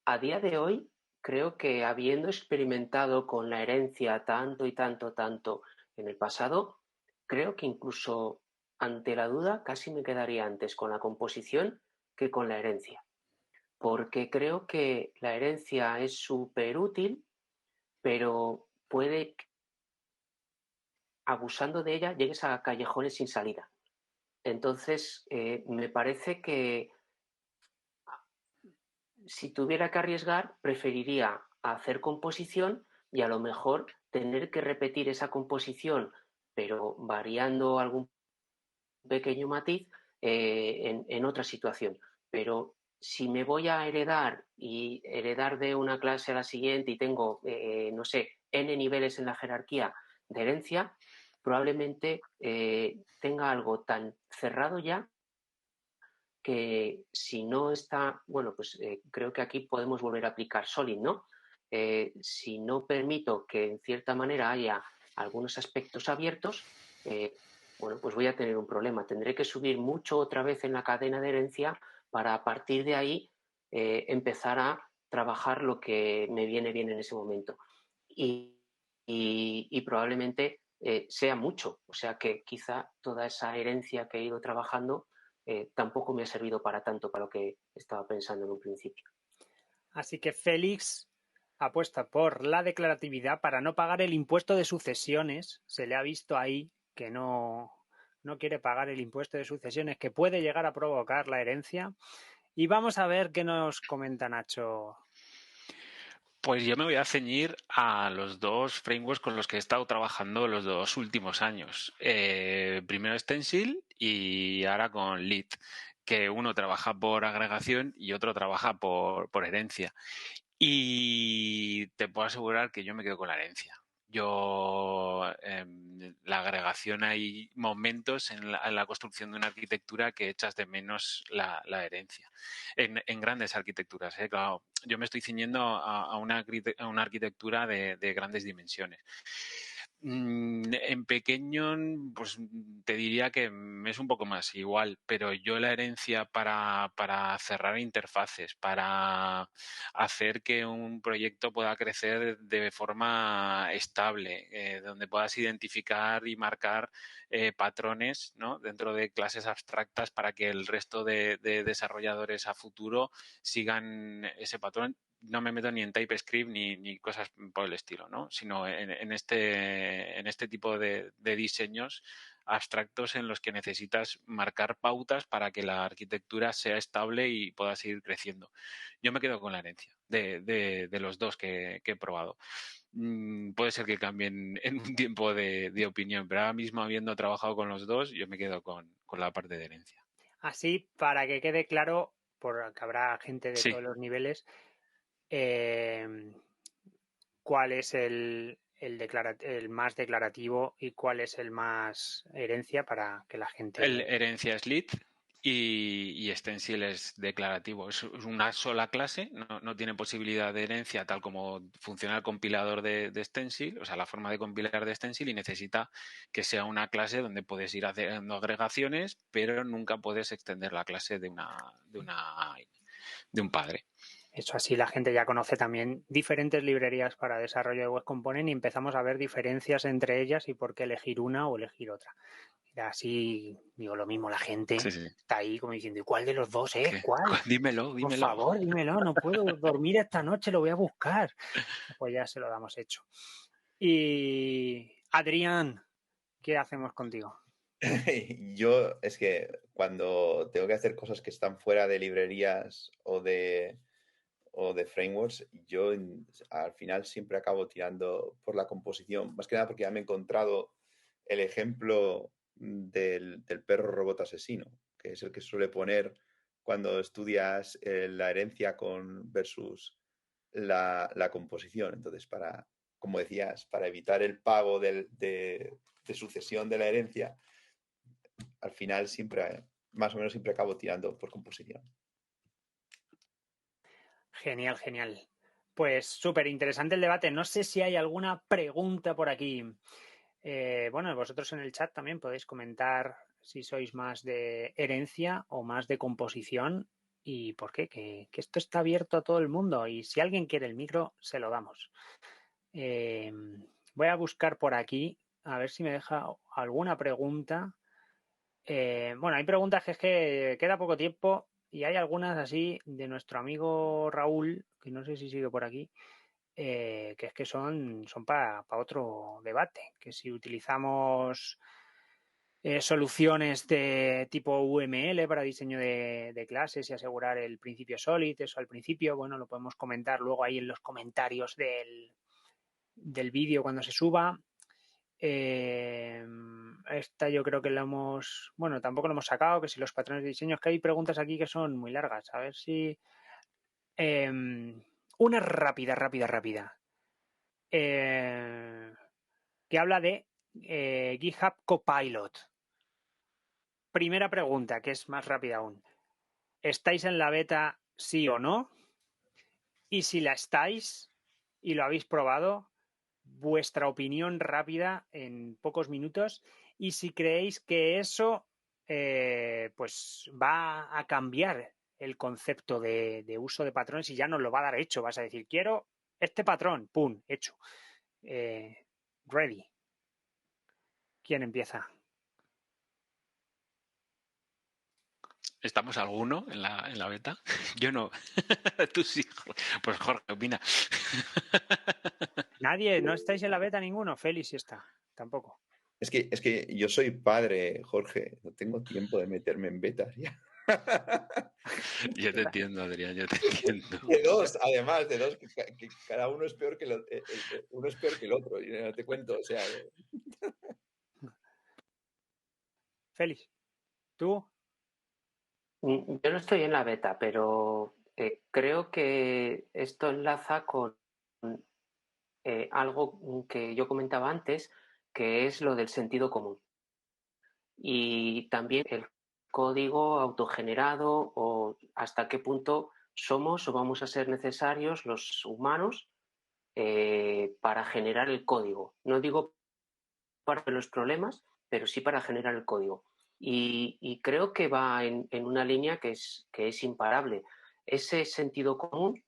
A día de hoy, creo que habiendo experimentado con la herencia tanto en el pasado, creo que incluso ante la duda casi me quedaría antes con la composición que con la herencia. Porque creo que la herencia es súper útil, pero puede, abusando de ella, llegues a callejones sin salida. Entonces, me parece que si tuviera que arriesgar, preferiría hacer composición y a lo mejor tener que repetir esa composición, pero variando algún pequeño matiz en otra situación. Pero si me voy a heredar y heredar de una clase a la siguiente y tengo, no sé, n niveles en la jerarquía de herencia, probablemente tenga algo tan cerrado ya que si no está, bueno, pues creo que aquí podemos volver a aplicar Solid, ¿no? Si no permito que en cierta manera haya algunos aspectos abiertos, bueno, pues voy a tener un problema. Tendré que subir mucho otra vez en la cadena de herencia para a partir de ahí empezar a trabajar lo que me viene bien en ese momento. Y probablemente sea mucho, o sea que quizá toda esa herencia que he ido trabajando tampoco me ha servido para tanto, para lo que estaba pensando en un principio. Así que Félix apuesta por la declaratividad para no pagar el impuesto de sucesiones. Se le ha visto ahí que no quiere pagar el impuesto de sucesiones que puede llegar a provocar la herencia. Y vamos a ver qué nos comenta Nacho. Pues yo me voy a ceñir a los dos frameworks con los que he estado trabajando los 2 últimos años. Primero Stencil y ahora con Lead, que uno trabaja por agregación y otro trabaja por herencia. Y te puedo asegurar que yo me quedo con la herencia. La agregación, hay momentos en la construcción de una arquitectura que echas de menos la herencia. En grandes arquitecturas, claro, yo me estoy ciñendo a una arquitectura de grandes dimensiones. En pequeño, pues te diría que me es un poco más igual, pero yo la herencia para cerrar interfaces, para hacer que un proyecto pueda crecer de forma estable, donde puedas identificar y marcar patrones, ¿no?, dentro de clases abstractas para que el resto de desarrolladores a futuro sigan ese patrón. No me meto ni en TypeScript ni cosas por el estilo, ¿no?, sino en este tipo de diseños abstractos en los que necesitas marcar pautas para que la arquitectura sea estable y pueda seguir creciendo. Yo me quedo con la herencia de los dos que he probado. Puede ser que cambien en un tiempo de opinión, pero ahora mismo, habiendo trabajado con los dos, yo me quedo con la parte de herencia. Así, para que quede claro, porque habrá gente de todos los niveles, cuál es el más declarativo y cuál es el más herencia para que la gente... El herencia es lead y Stencil es declarativo. Es una sola clase, no tiene posibilidad de herencia tal como funciona el compilador de Stencil, o sea, la forma de compilar de Stencil, y necesita que sea una clase donde puedes ir haciendo agregaciones, pero nunca puedes extender la clase de un padre. Eso, así la gente ya conoce también diferentes librerías para desarrollo de web component y empezamos a ver diferencias entre ellas y por qué elegir una o elegir otra. Y así, digo, lo mismo, la gente está ahí como diciendo, ¿y cuál de los dos es? ¿Cuál? Dímelo. Por favor, dímelo, no puedo dormir esta noche, lo voy a buscar. Pues ya se lo damos hecho. Y Adrián, ¿qué hacemos contigo? Yo es que cuando tengo que hacer cosas que están fuera de librerías o de frameworks, yo al final siempre acabo tirando por la composición, más que nada porque ya me he encontrado el ejemplo del perro robot asesino, que es el que suele poner cuando estudias la herencia versus la composición. Entonces, como decías, para evitar el pago de sucesión de la herencia, al final más o menos siempre acabo tirando por composición. Genial. Pues súper interesante el debate. No sé si hay alguna pregunta por aquí. Bueno, vosotros en el chat también podéis comentar si sois más de herencia o más de composición y por qué, que esto está abierto a todo el mundo y si alguien quiere el micro, se lo damos. Voy a buscar por aquí a ver si me deja alguna pregunta. Bueno, hay preguntas que es que queda poco tiempo y hay algunas así de nuestro amigo Raúl, que no sé si sigue por aquí, que es que son para otro debate, que si utilizamos soluciones de tipo UML para diseño de clases y asegurar el principio solid, eso al principio, bueno, lo podemos comentar luego ahí en los comentarios del vídeo cuando se suba. Esta yo creo que bueno, tampoco lo hemos sacado, que si los patrones de diseño, es que hay preguntas aquí que son muy largas, a ver si... una rápida. Que habla de GitHub Copilot. Primera pregunta, que es más rápida aún. ¿Estáis en la beta sí o no? Y si la estáis y lo habéis probado, vuestra opinión rápida en pocos minutos y si creéis que eso pues va a cambiar el concepto de uso de patrones y ya nos lo va a dar hecho. Vas a decir, quiero este patrón, ¡pum!, hecho. Ready. ¿Quién empieza? ¿Estamos alguno en la beta? Yo no. Tú sí. Pues Jorge, opina. Nadie, ¿no estáis en la beta ninguno? Félix sí está, tampoco. Es que yo soy padre, Jorge. No tengo tiempo de meterme en betas ya. Yo te entiendo, Adrián, yo te entiendo. De dos, además, de dos, que cada uno es peor que uno es peor que el otro. Y no te cuento, o sea. Félix, ¿tú? Yo no estoy en la beta, pero creo que esto enlaza con algo que yo comentaba antes, que es lo del sentido común. Y también el código autogenerado o hasta qué punto somos o vamos a ser necesarios los humanos para generar el código. No digo para los problemas, pero sí para generar el código. Y creo que va en una línea que es imparable. Ese sentido común,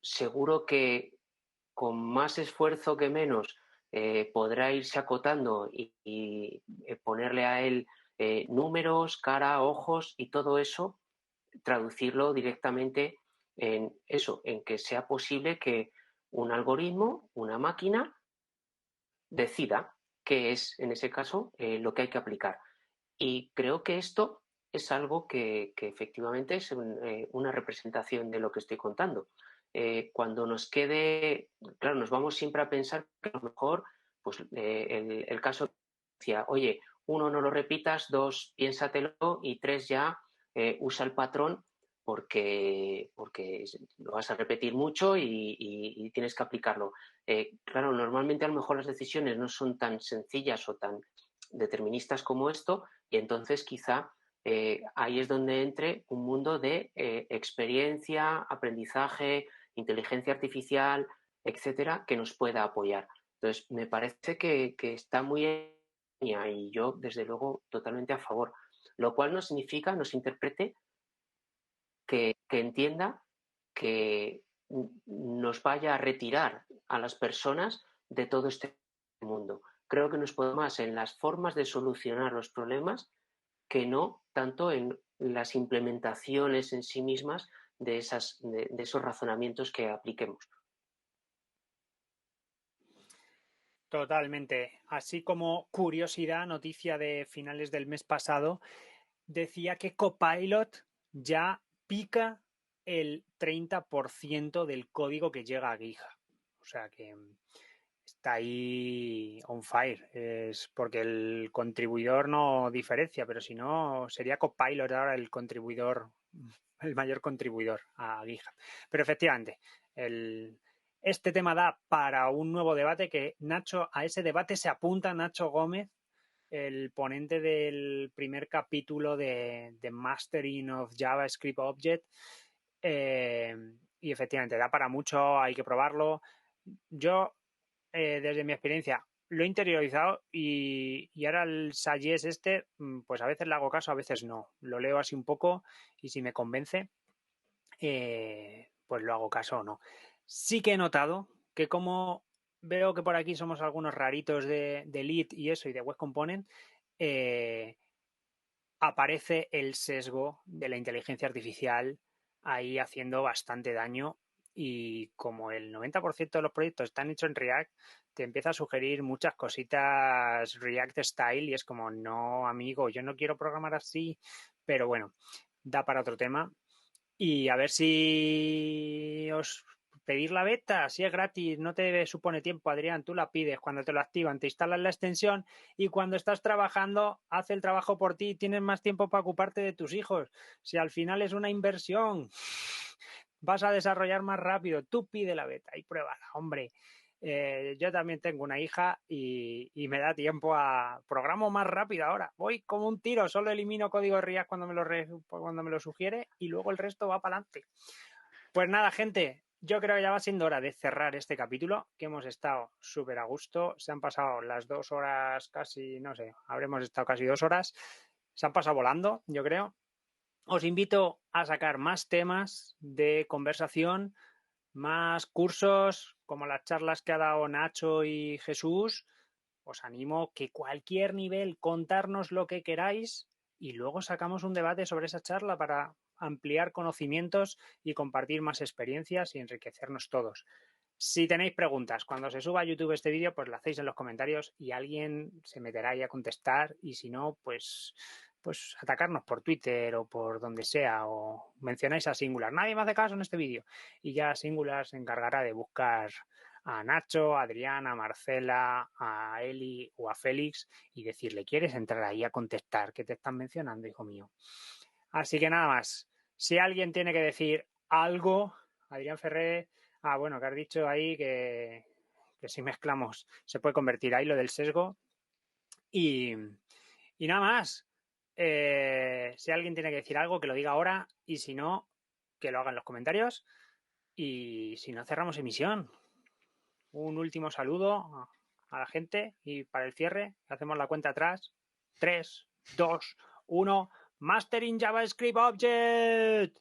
seguro que con más esfuerzo que menos podrá irse acotando y ponerle a él números, cara, ojos y todo eso, traducirlo directamente en eso, en que sea posible que un algoritmo, una máquina, decida qué es, en ese caso, lo que hay que aplicar. Y creo que esto es algo que efectivamente es una representación de lo que estoy contando. Cuando nos quede, claro, nos vamos siempre a pensar que a lo mejor, pues el caso decía, oye, 1, no lo repitas, 2, piénsatelo y 3, ya usa el patrón porque lo vas a repetir mucho y tienes que aplicarlo. Claro, normalmente a lo mejor las decisiones no son tan sencillas o tan deterministas como esto, y entonces quizá ahí es donde entre un mundo de experiencia, aprendizaje, inteligencia artificial, etcétera, que nos pueda apoyar. Entonces, me parece que está muy en línea y yo, desde luego, totalmente a favor. Lo cual no significa, nos interprete que entienda que nos vaya a retirar a las personas de todo este mundo. Creo que nos podemos más en las formas de solucionar los problemas que no tanto en las implementaciones en sí mismas de esos razonamientos que apliquemos. Totalmente. Así como curiosidad, noticia de finales del mes pasado, decía que Copilot ya pica el 30% del código que llega a GitHub. O sea que está ahí on fire. Es porque el contribuidor no diferencia, pero si no, sería Copilot ahora el contribuidor, el mayor contribuidor a GitHub. Pero efectivamente, este tema da para un nuevo debate que Nacho, a ese debate se apunta Nacho Gómez, el ponente del primer capítulo de Mastering of JavaScript Object. Y efectivamente, da para mucho, hay que probarlo. Yo, desde mi experiencia, lo he interiorizado y ahora el Sayes pues a veces le hago caso, a veces no. Lo leo así un poco y si me convence, pues lo hago caso o no. Sí que he notado que como veo que por aquí somos algunos raritos de Lead y eso y de Web Component, aparece el sesgo de la inteligencia artificial ahí haciendo bastante daño y como el 90% de los proyectos están hechos en React, te empieza a sugerir muchas cositas React Style y es como, no, amigo, yo no quiero programar así, pero bueno, da para otro tema. Y a ver si os pedís la beta, si es gratis, no te supone tiempo, Adrián, tú la pides, cuando te lo activan, te instalas la extensión y cuando estás trabajando, hace el trabajo por ti y tienes más tiempo para ocuparte de tus hijos. Si al final es una inversión, vas a desarrollar más rápido, tú pide la beta y pruébala, hombre. Yo también tengo una hija y me da tiempo a programo más rápido ahora. Voy como un tiro, solo elimino código React cuando me lo sugiere y luego el resto va para adelante. Pues nada, gente, yo creo que ya va siendo hora de cerrar este capítulo, que hemos estado súper a gusto. Se han pasado las 2 horas casi, no sé, habremos estado casi 2 horas. Se han pasado volando, yo creo. os invito a sacar más temas de conversación, más cursos como las charlas que ha dado Nacho y Jesús. Os animo que cualquier nivel, contarnos lo que queráis y luego sacamos un debate sobre esa charla para ampliar conocimientos y compartir más experiencias y enriquecernos todos. Si tenéis preguntas, cuando se suba a YouTube este vídeo, pues lo hacéis en los comentarios y alguien se meterá ahí a contestar, y si no, pues atacarnos por Twitter o por donde sea, o mencionáis a Singular. Nadie me hace caso en este vídeo. Y ya Singular se encargará de buscar a Nacho, a Adrián, a Marcela, a Eli o a Félix y decirle, ¿quieres entrar ahí a contestar? ¿Qué te están mencionando, hijo mío? Así que nada más. Si alguien tiene que decir algo, Adrián Ferrer, bueno, que has dicho ahí que si mezclamos se puede convertir ahí lo del sesgo. Y nada más. Si alguien tiene que decir algo, que lo diga ahora, y si no, que lo haga en los comentarios. Y si no, cerramos emisión. Un último saludo a la gente y para el cierre hacemos la cuenta atrás. 3, 2, 1. Mastering JavaScript Object.